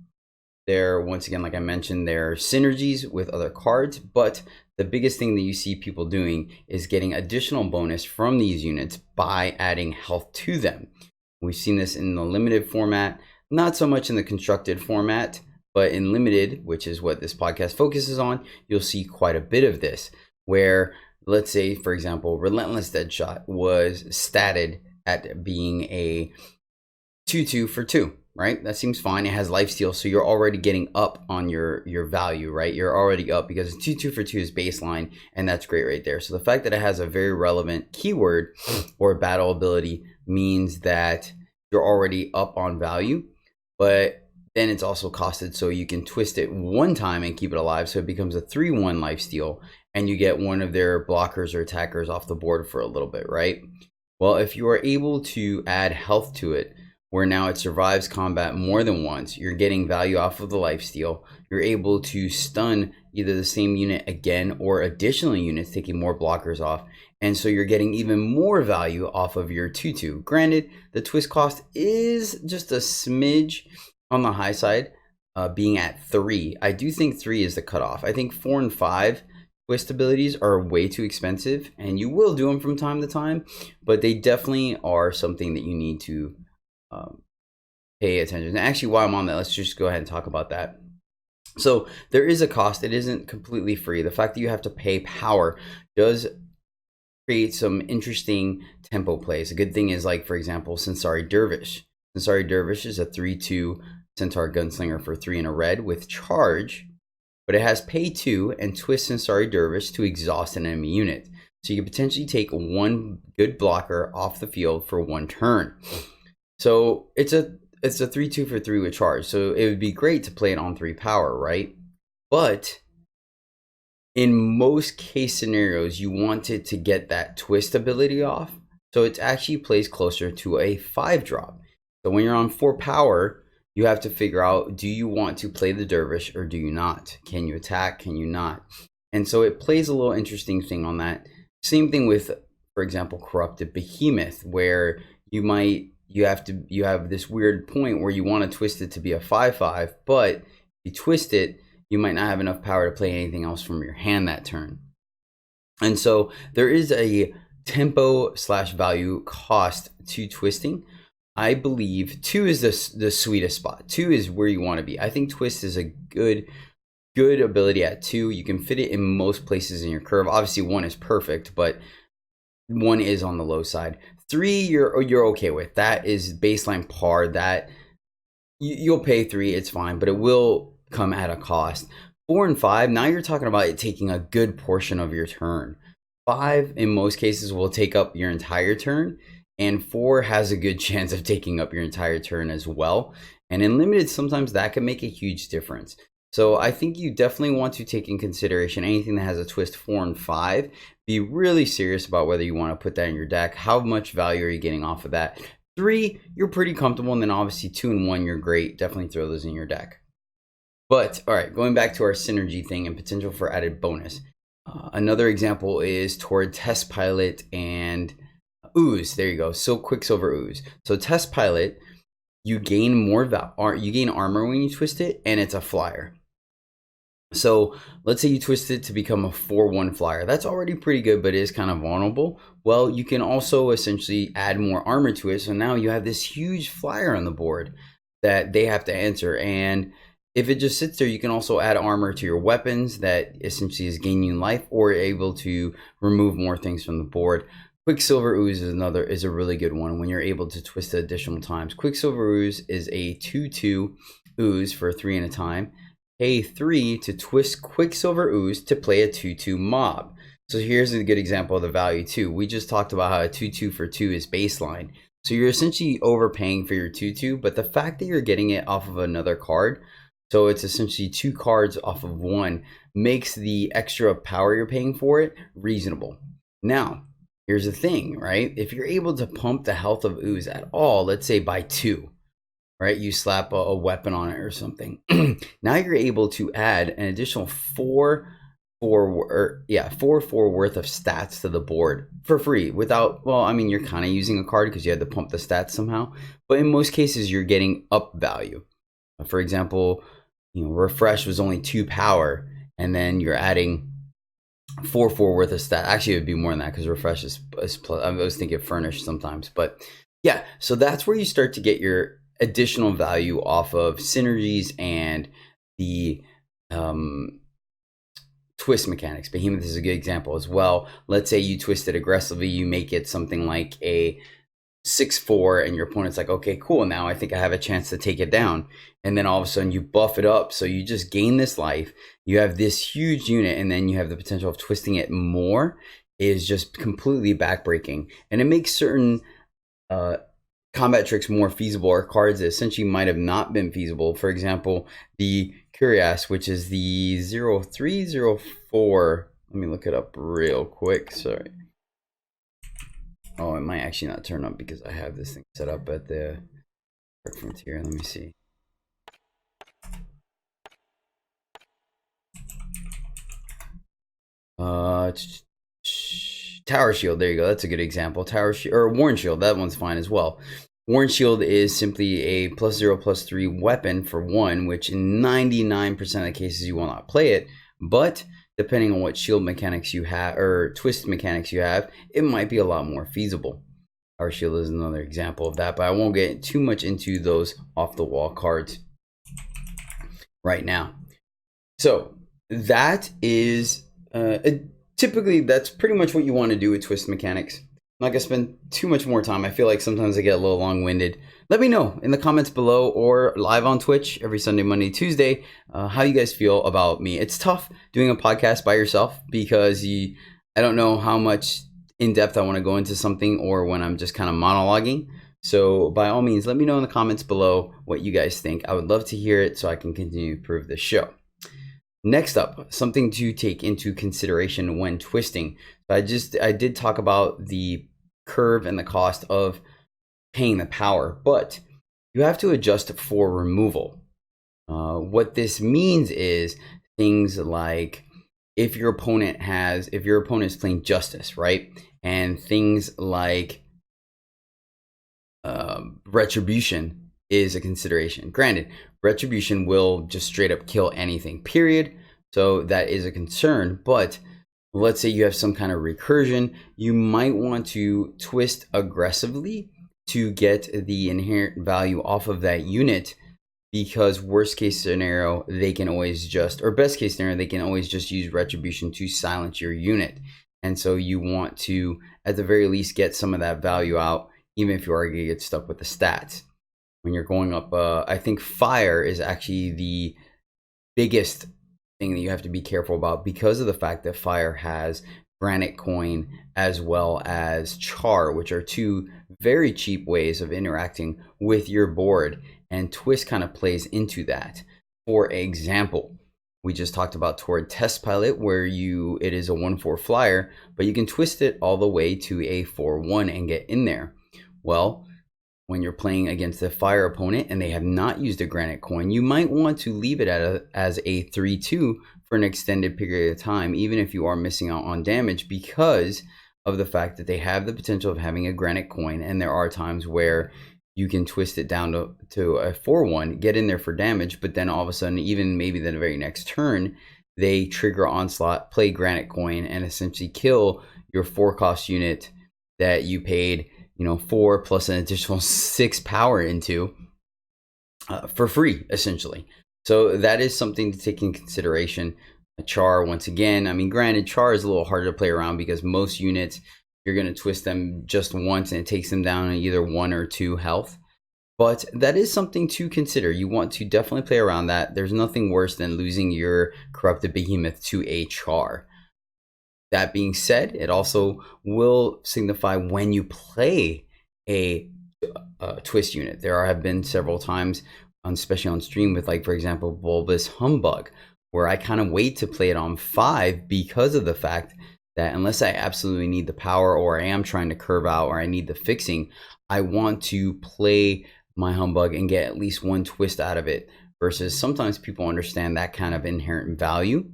once again, like I mentioned, there are synergies with other cards, but the biggest thing that you see people doing is getting additional bonus from these units by adding health to them. We've seen this in the limited format, not so much in the constructed format, but in limited, which is what this podcast focuses on, you'll see quite a bit of this, where let's say, for example, Relentless Deadshot was statted at being a 2/2 for 2, right? That seems fine. It has lifesteal, so you're already getting up on your value, right? You're already up because 2/2 for 2 is baseline, and that's great right there. So the fact that it has a very relevant keyword or battle ability means that you're already up on value, but then it's also costed, so you can twist it one time and keep it alive, so it becomes a 3/1 lifesteal, and you get one of their blockers or attackers off the board for a little bit, right? Well, if you are able to add health to it, where now it survives combat more than once, you're getting value off of the lifesteal, you're able to stun either the same unit again or additional units, taking more blockers off, and so you're getting even more value off of your 2/2. Granted, the twist cost is just a smidge on the high side, being at 3. I do think 3 is the cutoff. I think 4 and 5 twist abilities are way too expensive, and you will do them from time to time, but they definitely are something that you need to pay attention. And actually, while I'm on that, let's just go ahead and talk about that. So there is a cost. It isn't completely free. The fact that you have to pay power does create some interesting tempo plays. A good thing is, like, for example, Sensari Dervish. Sensari Dervish is a 3/2 Centaur Gunslinger for 3 and a red with charge, but it has pay 2 and twist Sensari Dervish to exhaust an enemy unit. So you can potentially take one good blocker off the field for 1 turn. So it's a 3/2 for 3 with charge. So it would be great to play it on 3 power, right? But in most case scenarios, you want it to get that twist ability off. So it actually plays closer to a 5 drop. So when you're on 4 power, you have to figure out, do you want to play the Dervish or do you not? Can you attack? Can you not? And so it plays a little interesting thing on that. Same thing with, for example, Corrupted Behemoth, where you have this weird point where you want to twist it to be a 5/5, but if you twist it, you might not have enough power to play anything else from your hand that turn. And so there is a tempo/value cost to twisting. I believe 2 is the sweetest spot. 2 is where you want to be. I think twist is a good ability at 2. You can fit it in most places in your curve. Obviously 1 is perfect, but 1 is on the low side. 3 you're okay with. That is baseline par. That you'll pay 3, it's fine, but it will come at a cost. 4 and 5, now you're talking about it taking a good portion of your turn. 5 in most cases will take up your entire turn, and 4 has a good chance of taking up your entire turn as well. And in limited, sometimes that can make a huge difference. So I think you definitely want to take in consideration anything that has a twist 4 and 5. Be really serious about whether you want to put that in your deck. How much value are you getting off of that? 3, you're pretty comfortable, and then obviously 2 and 1, you're great. Definitely throw those in your deck. But all right, going back to our synergy thing and potential for added bonus. Another example is toward Test Pilot and Ooze. There you go. So Quicksilver Ooze. So Test Pilot, you gain you gain armor when you twist it, and it's a flyer. So let's say you twist it to become a 4/1 flyer. That's already pretty good, but it is kind of vulnerable. Well, you can also essentially add more armor to it. So now you have this huge flyer on the board that they have to answer. And If it just sits there, you can also add armor to your weapons that essentially is gaining you life, or able to remove more things from the board. Quicksilver Ooze is a really good one when you're able to twist it additional times. Quicksilver Ooze is a 2/2 ooze for 3 in a time. Pay 3 to twist Quicksilver Ooze to play a 2/2 mob. So here's a good example of the value too. We just talked about how a 2/2 for 2 is baseline. So you're essentially overpaying for your 2/2, but the fact that you're getting it off of another card, so it's essentially 2 cards off of 1, makes the extra power you're paying for it reasonable. Now, here's the thing, right? If you're able to pump the health of Ooze at all, let's say by 2, right? You slap a weapon on it or something. Now you're able to add an additional 4 worth of stats to the board for free without, well, I mean, you're kind of using a card because you had to pump the stats somehow, but in most cases you're getting up value. For example, Refresh was only 2 power, and then you're adding 4 worth of stat. Actually, it would be more than that because Refresh is plus. I was thinking Furnished sometimes, but yeah. So that's where you start to get your additional value off of synergies and the twist mechanics. Behemoth is a good example as well. Let's say you twist it aggressively, you make it something like a 6/4, and your opponent's like, okay, cool, now I think I have a chance to take it down. And then all of a sudden you buff it up, so you just gain this life, you have this huge unit, and then you have the potential of twisting it more. Is just completely backbreaking, and it makes certain combat tricks more feasible, or cards that essentially might have not been feasible. For example, the Curious, which is the 0304. Let me look it up real quick. Sorry. Oh, it might actually not turn up because I have this thing set up at the frontier. Let me see. Tower Shield. There you go. That's a good example. Tower Shield or Warren Shield. That one's fine as well. Warren Shield is simply a +0/+3 weapon for 1, which in 99% of the cases you will not play it, but depending on what shield mechanics you have or twist mechanics you have, it might be a lot more feasible. Our shield is another example of that, but I won't get too much into those off the wall cards right now. So that is typically that's pretty much what you want to do with twist mechanics. I'm not gonna spend too much more time. I feel like sometimes I get a little long-winded. Let me know in the comments below or live on Twitch every Sunday, Monday, Tuesday, how you guys feel about me. It's tough doing a podcast by yourself because I don't know how much in depth I want to go into something, or when I'm just kind of monologuing. So by all means, let me know in the comments below what you guys think. I would love to hear it so I can continue to improve this show. Next up, something to take into consideration when twisting. I did talk about the curve and the cost of paying the power, but you have to adjust for removal. What this means is things like if your opponent is playing Justice, right? And things like Retribution is a consideration. Granted, Retribution will just straight up kill anything, period. So that is a concern, but let's say you have some kind of recursion, you might want to twist aggressively to get the inherent value off of that unit, because worst case scenario, they can always just, or best case scenario, they can always just use Retribution to silence your unit. And so you want to, at the very least, get some of that value out, even if you are going to get stuck with the stats. When you're going up, I think fire is actually the biggest thing that you have to be careful about, because of the fact that fire has granite coin as well as char, which are 2 very cheap ways of interacting with your board, and twist kind of plays into that. For example, we just talked about Toward Test Pilot, where it is a 1/4 flyer, but you can twist it all the way to a 4/1 and get in there. Well, when you're playing against a fire opponent and they have not used a granite coin, you might want to leave it as a 3/2 for an extended period of time, even if you are missing out on damage, because of the fact that they have the potential of having a granite coin. And there are times where you can twist it down to a 4/1, get in there for damage, but then all of a sudden, even maybe the very next turn, they trigger onslaught, play granite coin, and essentially kill your 4-cost unit that you paid 4 plus an additional 6 power into for free, essentially. So that is something to take in consideration. A char, once again, I mean, granted, char is a little harder to play around because most units, you're going to twist them just once and it takes them down to either 1 or 2 health. But that is something to consider. You want to definitely play around that. There's nothing worse than losing your corrupted behemoth to a char. That being said, it also will signify when you play a twist unit. There have been several times, especially on stream with, like, for example, Bulbous Humbug, where I kind of wait to play it on 5 because of the fact that unless I absolutely need the power or I am trying to curve out or I need the fixing, I want to play my Humbug and get at least 1 twist out of it, versus sometimes people understand that kind of inherent value.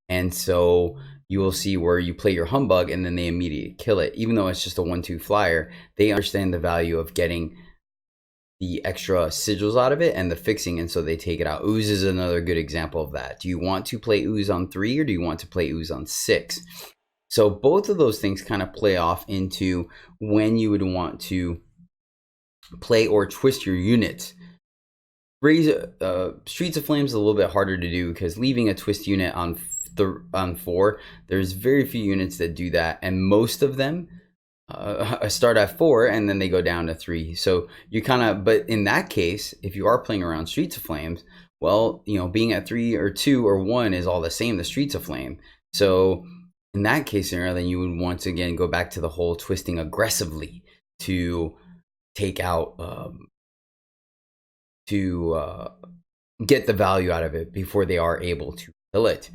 And so you will see where you play your Humbug and then they immediately kill it. Even though it's just a 1/2 flyer, they understand the value of getting the extra sigils out of it and the fixing, and so they take it out. Ooze is another good example of that. Do you want to play Ooze on 3 or do you want to play Ooze on 6? So both of those things kind of play off into when you would want to play or twist your units. Streets of Flame is a little bit harder to do because leaving a twist unit on 4, there's very few units that do that, and most of them start at 4 and then they go down to 3. So you kind of, but in that case, if you are playing around Streets of Flames, well, you know, being at 3 or 2 or 1 is all the same, the Streets of Flame. So in that case scenario, then you would once again go back to the whole twisting aggressively to take out, get the value out of it before they are able to kill it.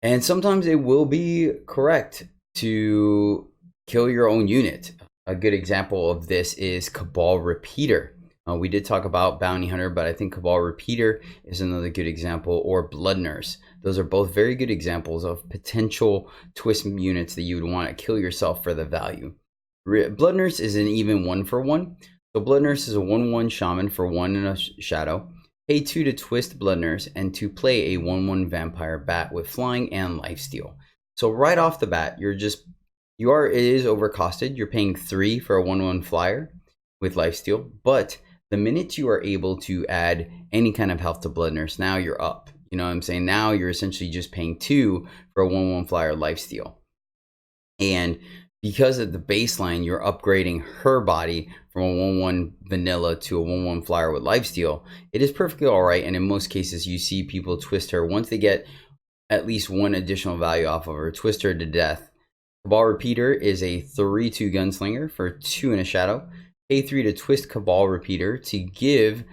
And sometimes it will be correct to kill your own unit. A good example of this is Cabal Repeater. We did talk about Bounty Hunter, but I think Cabal Repeater is another good example, or Blood Nurse. Those are both very good examples of potential twist units that you would want to kill yourself for the value. Blood Nurse is an even 1-for-1. So Blood Nurse is a 1/1 shaman for 1 in a shadow. Pay 2 to twist Blood Nurse and to play a 1/1 vampire bat with flying and lifesteal. So right off the bat, it is overcosted. You're paying 3 for a 1/1 flyer with lifesteal, but the minute you are able to add any kind of health to Blood Nurse, now you're up. You know what I'm saying? Now you're essentially just paying 2 for a 1/1 flyer lifesteal. And because of the baseline, you're upgrading her body from a 1/1 vanilla to a 1/1 flyer with lifesteal. It is perfectly all right, and in most cases, you see people twist her once they get at least 1 additional value off of her, twist her to death. Cabal Repeater is a 3/2 gunslinger for 2 in a shadow. Pay 3 to twist Cabal Repeater to give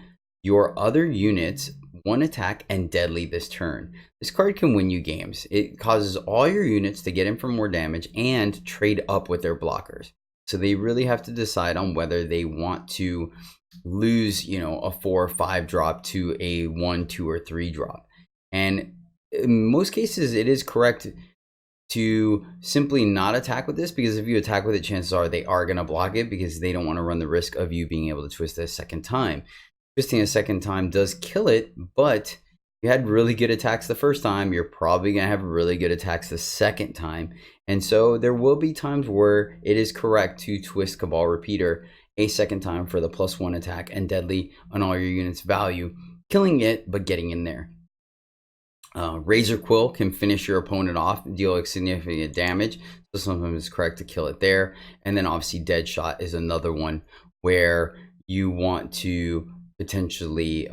your other units 1 attack and deadly this turn. This card can win you games. It causes all your units to get in for more damage and trade up with their blockers. So they really have to decide on whether they want to lose, you know, a 4 or 5 drop to a 1, 2, or 3 drop. And in most cases, it is correct to simply not attack with this, because if you attack with it, chances are they are going to block it because they don't want to run the risk of you being able to twist it a second time. Twisting a second time does kill it, but you had really good attacks the first time, you're probably going to have really good attacks the second time. And so there will be times where it is correct to twist Cabal Repeater a second time for the +1 attack and deadly on all your units' value, killing it but getting in there. Razor Quill can finish your opponent off, deal significant damage, so sometimes it's correct to kill it there. And then obviously Deadshot is another one where you want to potentially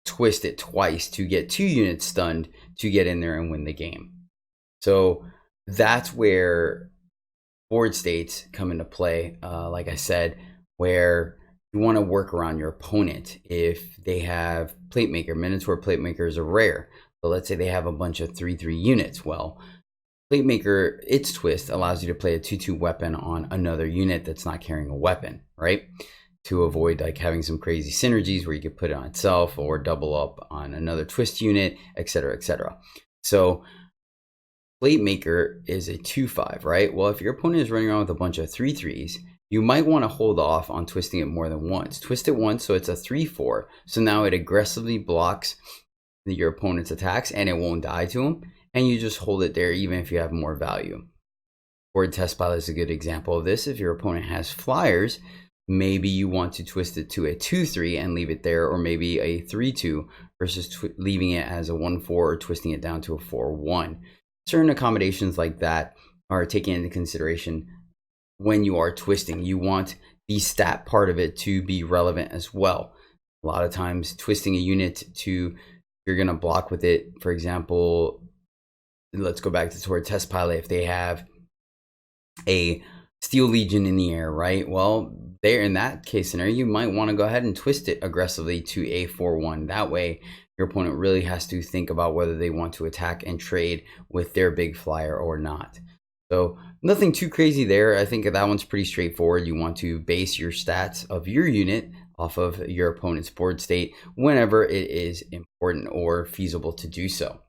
twist it twice to get 2 units stunned to get in there and win the game. So that's where board states come into play, like I said, where you want to work around your opponent. If they have Platemaker, Minotaur Platemakers are rare. So let's say they have a bunch of 3/3 units. Well, Platemaker, its twist allows you to play a 2/2 weapon on another unit that's not carrying a weapon, right? To avoid like having some crazy synergies where you could put it on itself or double up on another twist unit, etc., etc. So Platemaker is a 2/5, right? Well, if your opponent is running around with a bunch of 3/3s, you might want to hold off on twisting it more than once. Twist it once so it's a 3/4. So now it aggressively blocks your opponent's attacks and it won't die to them. And you just hold it there even if you have more value. Board Test Pilot is a good example of this. If your opponent has flyers, maybe you want to twist it to a 2-3 and leave it there, or maybe a 3-2 versus leaving it as a 1-4 or twisting it down to a 4-1. Certain accommodations like that are taken into consideration when you are twisting. You want the stat part of it to be relevant as well. A lot of times twisting a unit to, you're going to block with it, for example, let's go back to Toward Test Pilot. If they have a Steel Legion in the air, right? Well, there, in that case scenario, you might want to go ahead and twist it aggressively to a 4-1. That way, your opponent really has to think about whether they want to attack and trade with their big flyer or not. So nothing too crazy there. I think that one's pretty straightforward. You want to base your stats of your unit off of your opponent's board state whenever it is important or feasible to do so.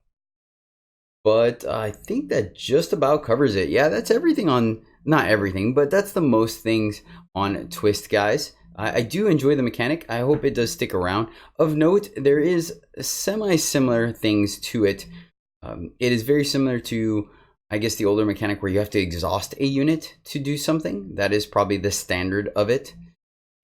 But I think that just about covers it. Yeah, that's everything on, not everything, but that's the most things on Twist, guys. I do enjoy the mechanic. I hope it does stick around. Of note, there is semi-similar things to it. It is very similar to, I guess, the older mechanic where you have to exhaust a unit to do something. That is probably the standard of it.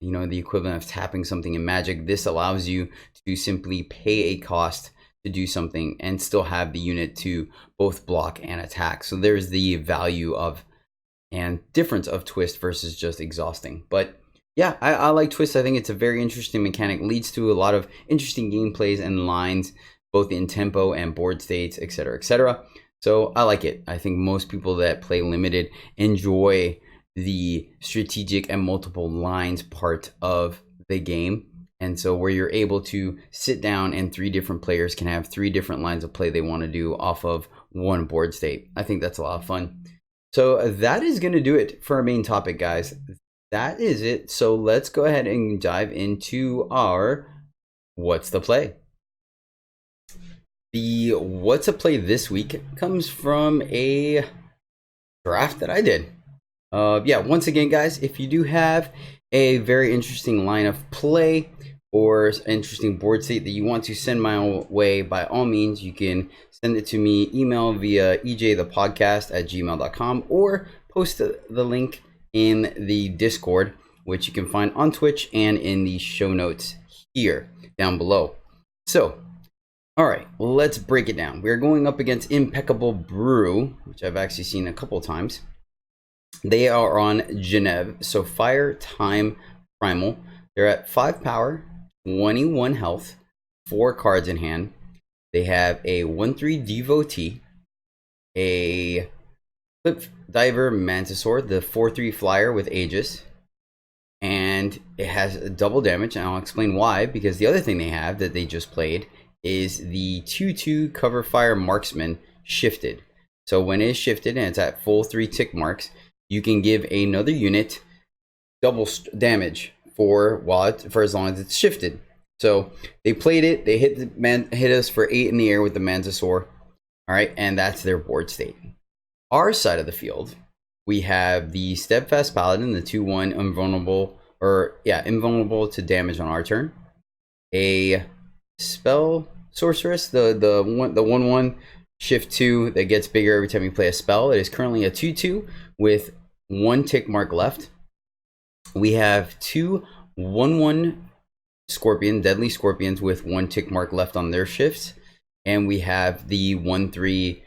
You know, the equivalent of tapping something in Magic. This allows you to simply pay a cost to do something and still have the unit to both block and attack. So there's the value of and difference of Twist versus just exhausting. But yeah, I like Twist. I think it's a very interesting mechanic. Leads to a lot of interesting gameplays and lines, both in tempo and board states, etc., etc. So I like it. I think most people that play Limited enjoy the strategic and multiple lines part of the game. And so where you're able to sit down and 3 different players can have 3 different lines of play they want to do off of one board state. I think that's a lot of fun. So that is going to do it for our main topic, guys. That is it. So let's go ahead and dive into our What's the Play. The What's the Play this week comes from a draft that I did. Yeah, once again, guys, if you do have a very interesting line of play or interesting board state that you want to send my way, by all means, you can send it to me, email via EJthePodcast@gmail.com, or post the link in the Discord, which you can find on Twitch and in the show notes here down below. So, all right, let's break it down. We're going up against Impeccable Brew, which I've actually seen a couple times. They are on Genève, so Fire, Time, Primal. They're at 5 power, 21 health, 4 cards in hand. They have a 1/3 Devotee, a Clip Diver Mantisaur, the 4/3 flyer with Aegis, and it has double damage, and I'll explain why, because the other thing they have that they just played is the 2/2 Cover Fire Marksman shifted. So when it is shifted and it's at full 3 tick marks, you can give another unit double damage for as long as it's shifted. So they played it. They hit us for 8 in the air with the Mantisaur. All right, and that's their board state. Our side of the field, we have the Steadfast Paladin, the 2/1 invulnerable to damage on our turn. A Spell Sorceress, the 1/1 shift 2 that gets bigger every time you play a spell. It is currently a 2/2 with 1 tick mark left. We have 2 1/1 Deadly Scorpions with 1 tick mark left on their shifts. And we have the 1/3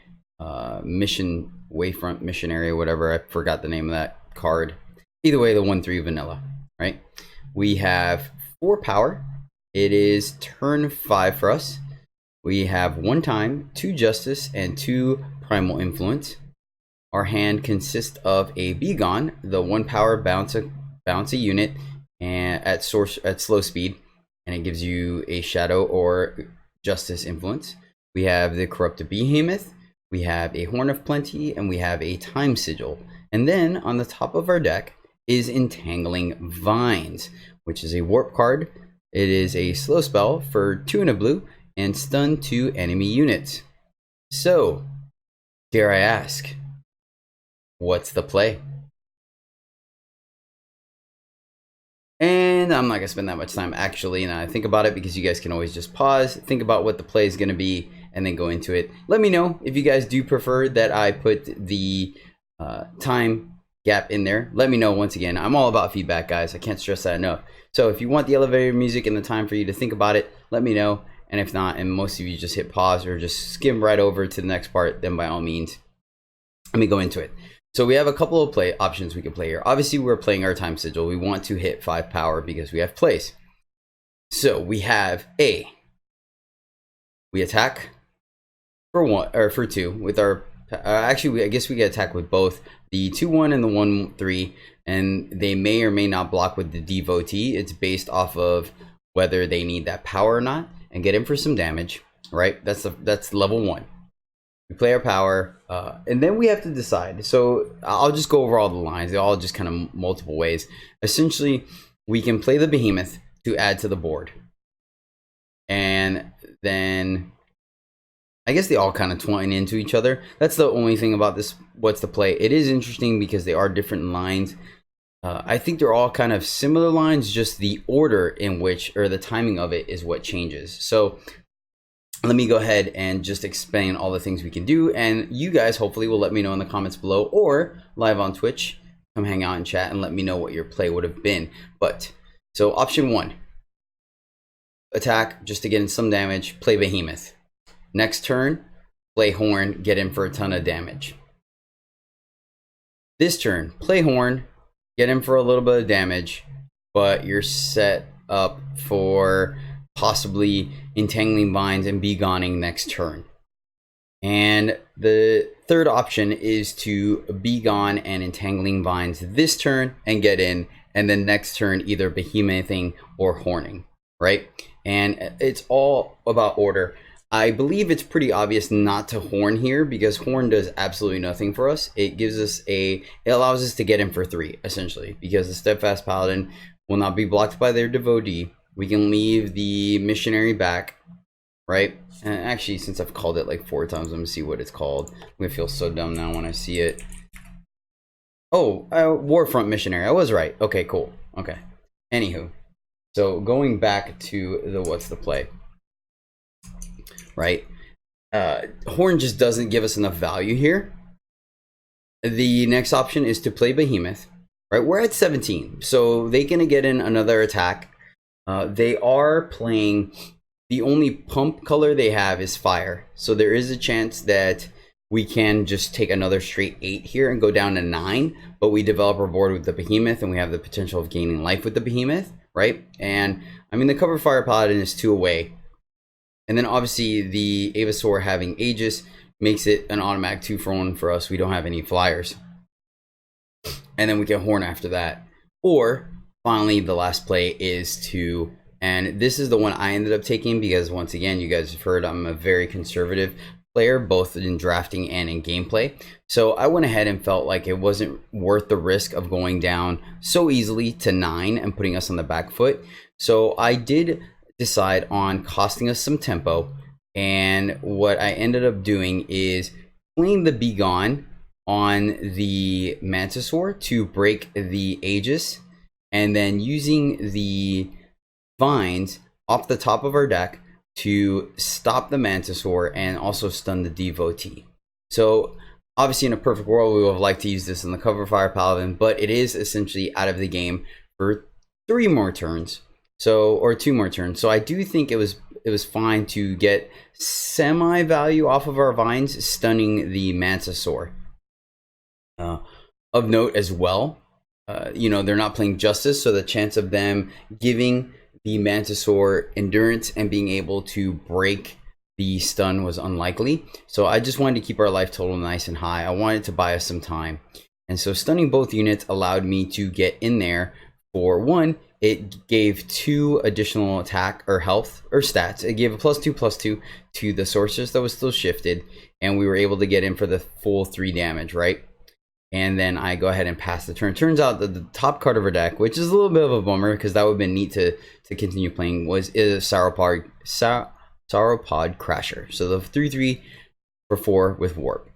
Mission Wayfront Missionary, whatever. I forgot the name of that card. Either way, the 1/3 vanilla, right? We have 4 power. It is turn 5 for us. We have 1 time, 2 justice, and 2 primal influence. Our hand consists of a Begone, the 1 power bounce a unit and at slow speed, and it gives you a shadow or justice influence. We have the Corrupted Behemoth, we have a Horn of Plenty, and we have a Time Sigil. And then on the top of our deck is Entangling Vines, which is a warp card. It is a slow spell for 2 and a blue and stun 2 enemy units. So, dare I ask, what's the play? And I'm not going to spend that much time actually now I think about it, because you guys can always just pause, think about what the play is going to be, and then go into it. Let me know if you guys do prefer that I put the time gap in there, let me know. Once again, I'm all about feedback, guys. I can't stress that enough. So if you want the elevator music and the time for you to think about it, let me know. And if not, and most of you just hit pause or just skim right over to the next part, then by all means, let me go into it. So we have a couple of play options we can play here. Obviously, we're playing our time sigil. We want to hit 5 power because we have plays. So we have we attack for 1 or for 2 with our. Actually, I guess we get attack with both the 2-1 and the 1-3, and they may or may not block with the devotee. It's based off of whether they need that power or not, and get in for some damage. Right? That's level 1. We play our power, and then we have to decide. So I'll just go over all the lines. They all just kind of multiple ways. Essentially, we can play the behemoth to add to the board, and then I guess they all kind of twine into each other. That's the only thing about this. What's the play? It is interesting because they are different lines. I think they're all kind of similar lines, just the order in which, or the timing of it, is what changes. So let me go ahead and just explain all the things we can do, and you guys hopefully will let me know in the comments below or live on Twitch. Come hang out and chat and let me know what your play would have been. But so option 1, attack just to get in some damage, play behemoth. Next turn, play horn, get in for a ton of damage. This turn, play horn, get in for a little bit of damage, but you're set up for possibly entangling vines and begoning next turn. And the third option is to begone and entangling vines this turn and get in, and then next turn either behemothing or horning, right? And it's all about order. I believe it's pretty obvious not to horn here because horn does absolutely nothing for us. It allows us to get in for 3 essentially, because the steadfast paladin will not be blocked by their devotee. We can leave the missionary back, right? And actually, since I've called it like 4 times, let me see what it's called. I'm gonna feel so dumb now when I see it. Oh, Warfront missionary. I was right. Okay, cool. Okay. Anywho, so going back to the what's the play, right? Horn just doesn't give us enough value here. The next option is to play behemoth, right? We're at 17, so they're gonna get in another attack. They are playing, the only pump color they have is fire. So there is a chance that we can just take another straight 8 here and go down to 9, but we develop our board with the behemoth and we have the potential of gaining life with the behemoth, right? And I mean, the cover fire paladin is 2 away. And then obviously the Avasaur having Aegis makes it an automatic 2-for-1 for us. We don't have any flyers. And then we can horn after that. Or finally, the last play is to, and this is the one I ended up taking because once again, you guys have heard I'm a very conservative player, both in drafting and in gameplay. So I went ahead and felt like it wasn't worth the risk of going down so easily to 9 and putting us on the back foot. So I did decide on costing us some tempo. And what I ended up doing is playing the Begone on the Mantisaur to break the Aegis, and then using the vines off the top of our deck to stop the Mantisaur and also stun the devotee. So obviously in a perfect world, we would have liked to use this in the cover fire paladin, but it is essentially out of the game for 3 more turns. So, or 2 more turns. So I do think it was fine to get semi value off of our vines, stunning the Mantisaur. Of note as well, they're not playing Justice, so the chance of them giving the Mantisaur endurance and being able to break the stun was unlikely. So I just wanted to keep our life total nice and high. I wanted to buy us some time. And so stunning both units allowed me to get in there for 1. It gave 2 additional attack or health or stats. It gave a +2/+2 to the sorceress that was still shifted. And we were able to get in for the full 3 damage, right? And then I go ahead and pass the turn. Turns out that the top card of our deck, which is a little bit of a bummer because that would have been neat to continue playing, is Sauropod Crasher. So the 3/3 for 4 with Warp.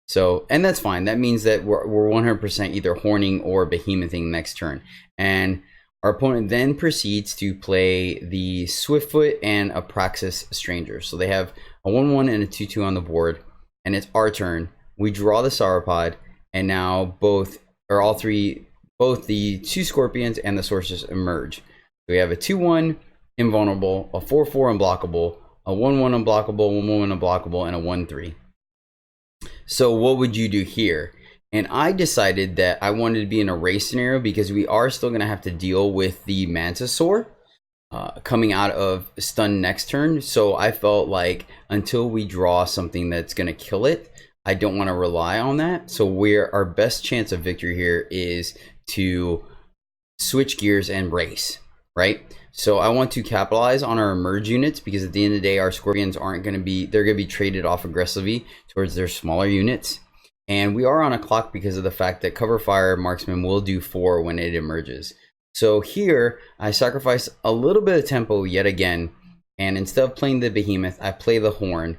So, and that's fine. That means that we're 100% either horning or behemothing next turn. And our opponent then proceeds to play the Swiftfoot and Apraxis Stranger. So they have a 1/1 and a 2/2 on the board, and it's our turn. We draw the Sauropod. And now both or all three, both the 2 scorpions and the sorceress emerge. So we have a 2/1 invulnerable, a 4/4 unblockable, a 1/1 unblockable, 1/1 unblockable, and a 1/3. So what would you do here? And I decided that I wanted to be in a race scenario because we are still going to have to deal with the Mantisaur coming out of stun next turn. So I felt like until we draw something that's going to kill it, I don't want to rely on that. So our best chance of victory here is to switch gears and race, right? So I want to capitalize on our emerge units because at the end of the day, our scorpions aren't going to be, they're going to be traded off aggressively towards their smaller units. And we are on a clock because of the fact that cover fire marksman will do 4 when it emerges. So here I sacrifice a little bit of tempo yet again. And instead of playing the behemoth, I play the horn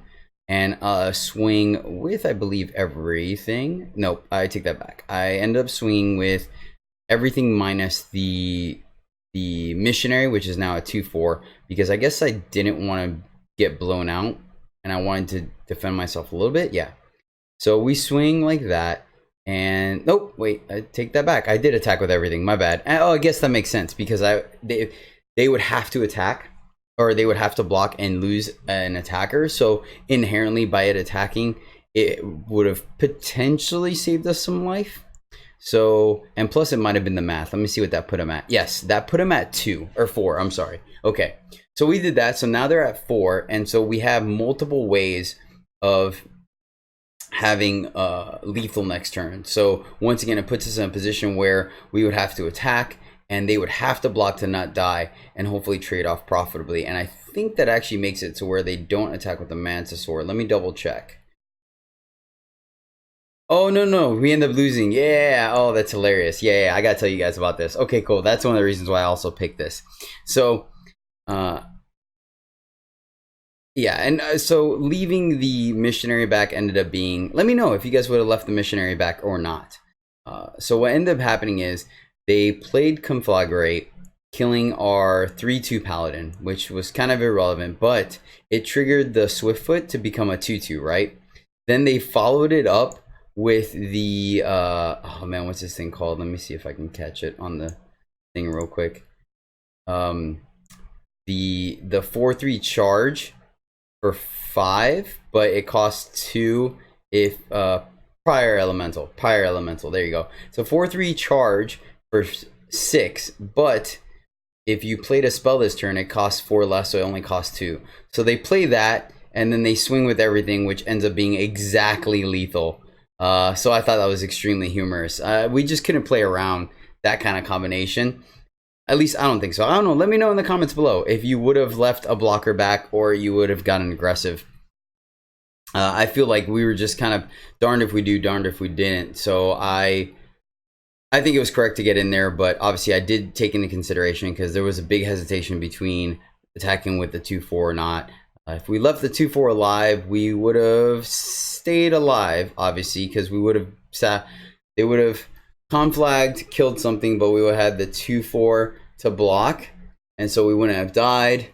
and swing with, I believe, everything. Nope, I take that back. I end up swinging with everything minus the missionary, which is now a 2/4, because I guess I didn't want to get blown out and I wanted to defend myself a little bit. Yeah. So we swing like that, and nope, wait, I take that back. I did attack with everything. My bad. And, I guess that makes sense because they would have to attack, or they would have to block and lose an attacker. So inherently, by it attacking, it would have potentially saved us some life. So, and plus it might have been the math. Let me see what that put him at. Yes, that put him at 2 or 4. I'm sorry. Okay, so we did that. So now they're at 4, and so we have multiple ways of having lethal next turn. So once again, it puts us in a position where we would have to attack and they would have to block to not die and hopefully trade off profitably. And I think that actually makes it to where they don't attack with the Mantisaur. Let me double check. Oh, no, we end up losing. Yeah, oh, that's hilarious. Yeah, I gotta tell you guys about this. Okay, cool. That's one of the reasons why I also picked this. So yeah, and so leaving the missionary back ended up being, let me know if you guys would have left the missionary back or not. So what ended up happening is they played Conflagrate, killing our 3/2 paladin, which was kind of irrelevant, but it triggered the Swiftfoot to become a 2/2, right? Then they followed it up with the, oh man, what's this thing called? Let me see if I can catch it on the thing real quick. The 4/3 charge for 5, but it costs 2 if prior elemental, there you go. So 4/3 charge for 6, but if you played a spell this turn, it costs 4 less, so it only costs 2. So they play that, and then they swing with everything, which ends up being exactly lethal. So I thought that was extremely humorous. We just couldn't play around that kind of combination. At least I don't think so. I don't know. Let me know in the comments below if you would have left a blocker back or you would have gotten aggressive. I feel like we were just kind of darned if we do, darned if we didn't. So I think it was correct to get in there, but obviously I did take into consideration because there was a big hesitation between attacking with the 2/4 or not. If we left the 2/4 alive, we would have stayed alive, obviously, because we would have they would have conflagged, killed something, but we would have had the 2/4 to block, and so we wouldn't have died.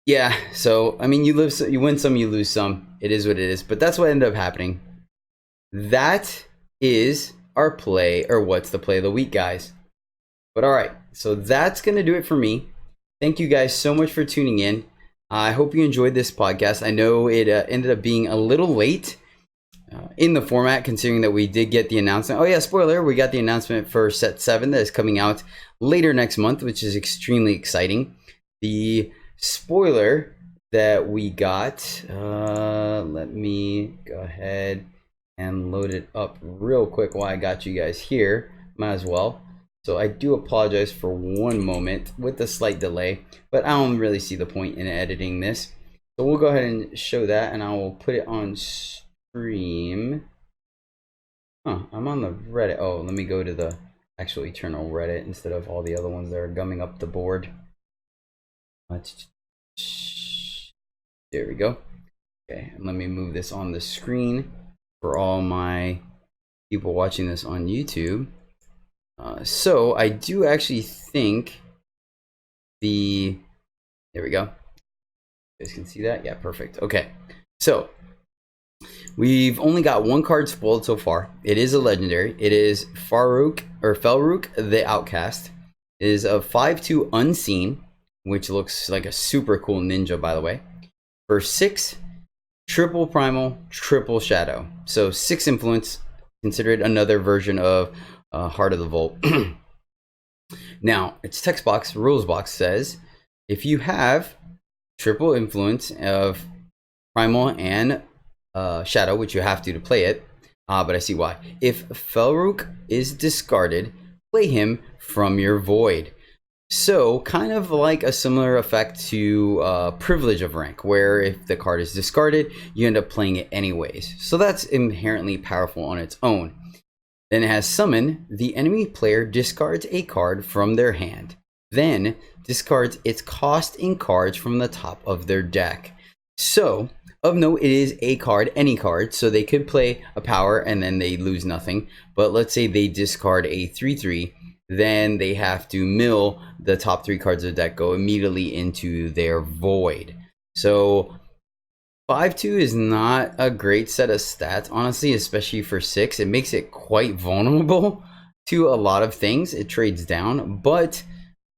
Yeah, so I mean, you win some, you lose some. It is what it is, but that's what ended up happening. That is our play, or what's the play of the week, guys. But all right, so that's gonna do it for me. Thank you guys so much for tuning in. I hope you enjoyed this podcast. I know it ended up being a little late in the format, considering that we did get the announcement. Oh yeah, spoiler, we got the announcement for set 7 that is coming out later next month, which is extremely exciting. The spoiler that we got, let me go ahead and load it up real quick while I got you guys here. Might as well. So I do apologize for one moment with the slight delay, but I don't really see the point in editing this. So we'll go ahead and show that, and I will put it on stream. I'm on the Reddit. Oh, let me go to the actual Eternal Reddit instead of all the other ones that are gumming up the board. There we go. Okay, and let me move this on the screen for all my people watching this on YouTube. So I do actually think there we go. You guys can see that? Yeah, perfect. Okay. So We've only got one card spoiled so far. It is a legendary. It is Felruk the Outcast. It is a 5/2 unseen, which looks like a super cool ninja, by the way. For 6, triple primal, triple shadow. So 6 influence, considered another version of Heart of the Vault. Now, its text box, rules box says, if you have triple influence of primal and shadow, which you have to play it, but I see why. If Felruk is discarded, play him from your void. So kind of like a similar effect to Privilege of Rank, where if the card is discarded, you end up playing it anyways. So that's inherently powerful on its own. Then it has Summon. The enemy player discards a card from their hand, then discards its cost in cards from the top of their deck. So of note, it is a card, any card, so they could play a power and then they lose nothing. But let's say they discard a 3/3, then they have to mill the top 3 cards of the deck, go immediately into their void. So 5/2 is not a great set of stats, honestly, especially for 6. It makes it quite vulnerable to a lot of things. It trades down, but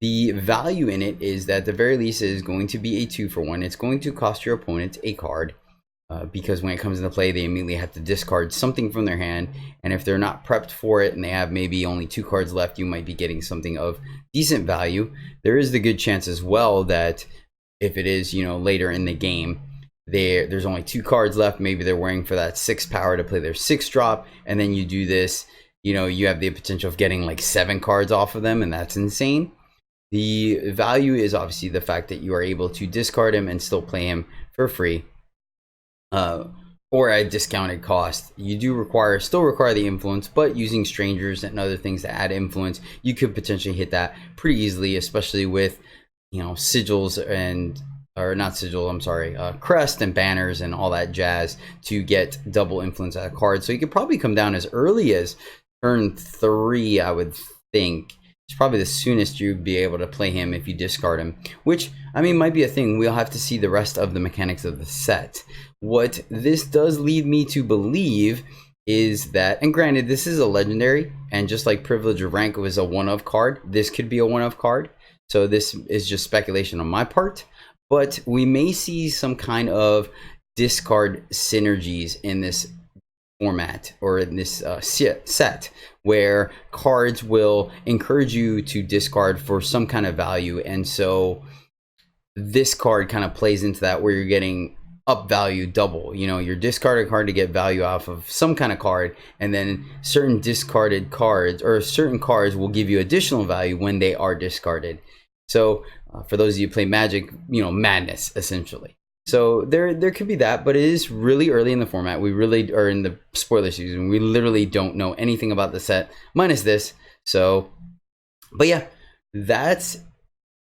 the value in it is that at the very least it is going to be a 2-for-1. It's going to cost your opponent a card because when it comes into play, they immediately have to discard something from their hand. And if they're not prepped for it and they have maybe only 2 cards left, you might be getting something of decent value. There is the good chance as well that if it is, later in the game, there's only 2 cards left. Maybe they're waiting for that 6 power to play their 6 drop. And then you do this, you have the potential of getting like 7 cards off of them. And that's insane. The value is obviously the fact that you are able to discard him and still play him for free, or at a discounted cost. You do still require the influence, but using strangers and other things to add influence, you could potentially hit that pretty easily, especially with sigils crest and banners and all that jazz to get double influence at a card. So you could probably come down as early as turn 3, I would think. It's probably the soonest you'd be able to play him if you discard him, which, might be a thing. We'll have to see the rest of the mechanics of the set. What this does lead me to believe is that, and granted, this is a legendary, and just like Privilege of Rank was a one-of card, this could be a one-of card. So this is just speculation on my part, but we may see some kind of discard synergies in this format or in this set where cards will encourage you to discard for some kind of value, and so this card kind of plays into that where you're getting up value double. You're discarding a card to get value off of some kind of card, and then certain discarded cards or certain cards will give you additional value when they are discarded. So for those of you who play Magic, madness essentially. So there could be that, but it is really early in the format. We really are in the spoiler season. We literally don't know anything about the set minus this. So, but yeah, that's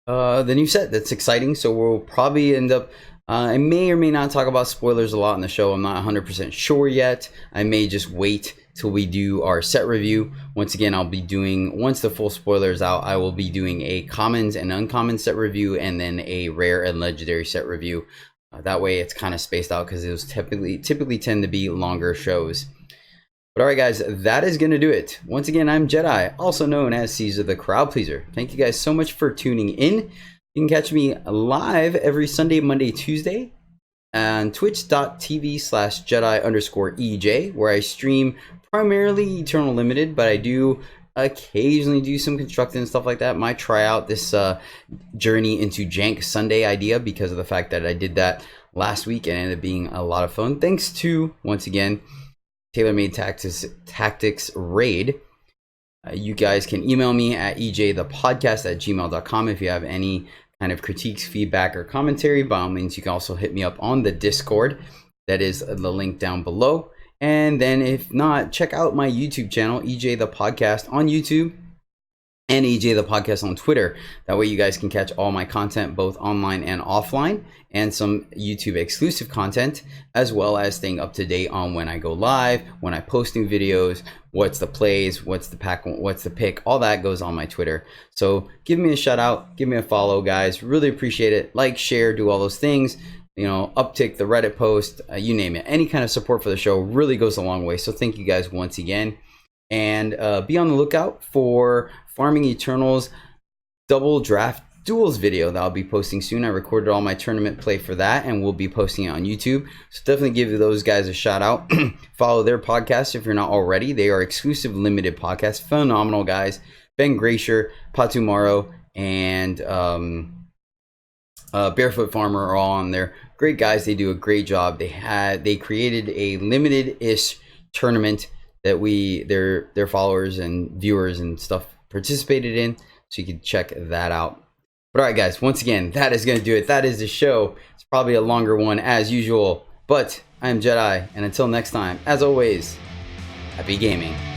the new set. That's exciting. So we'll probably end up, I may or may not talk about spoilers a lot on the show. I'm not 100% sure yet. I may just wait till we do our set review. Once again, I'll be doing, once the full spoiler is out, I will be doing a commons and uncommon set review and then a rare and legendary set review. That way it's kind of spaced out because those typically tend to be longer shows. But all right, guys, that is going to do it. Once again, I'm Jedi, also known as Caesar the Crowd Pleaser. Thank you guys so much for tuning in. You can catch me live every Sunday, Monday, Tuesday on twitch.tv/Jedi_EJ, where I stream primarily Eternal Limited, but I do occasionally do some constructing and stuff like that. Might try out this journey into Jank Sunday idea because of the fact that I did that last week and ended up being a lot of fun. Thanks to, once again, TaylorMade Tactics Raid. You guys can email me at EJthePodcast@gmail.com if you have any kind of critiques, feedback, or commentary. By all means, you can also hit me up on the Discord. That is the link down below. And then if not, check out my YouTube channel, EJ the Podcast on YouTube and EJ the Podcast on Twitter. That way you guys can catch all my content both online and offline, and some YouTube exclusive content, as well as staying up to date on when I go live, when I post new videos, what's the plays, what's the pack, what's the pick, all that goes on my Twitter. So give me a shout out, give me a follow, guys. Really appreciate it. Like, share, do all those things. uptick, the Reddit post, you name it. Any kind of support for the show really goes a long way. So thank you guys once again. And be on the lookout for Farming Eternal's double draft duels video that I'll be posting soon. I recorded all my tournament play for that, and we'll be posting it on YouTube. So definitely give those guys a shout out. Follow their podcast if you're not already. They are exclusive limited podcasts. Phenomenal guys. Ben Gracier, Patu Morrow, and Barefoot Farmer are all on there. Great guys. They do a great job. They created a limited-ish tournament that their followers and viewers and stuff participated in. So you can check that out. But all right, guys, once again, that is going to do it. That is the show. It's probably a longer one as usual. But I am Jedi. And until next time, as always, happy gaming.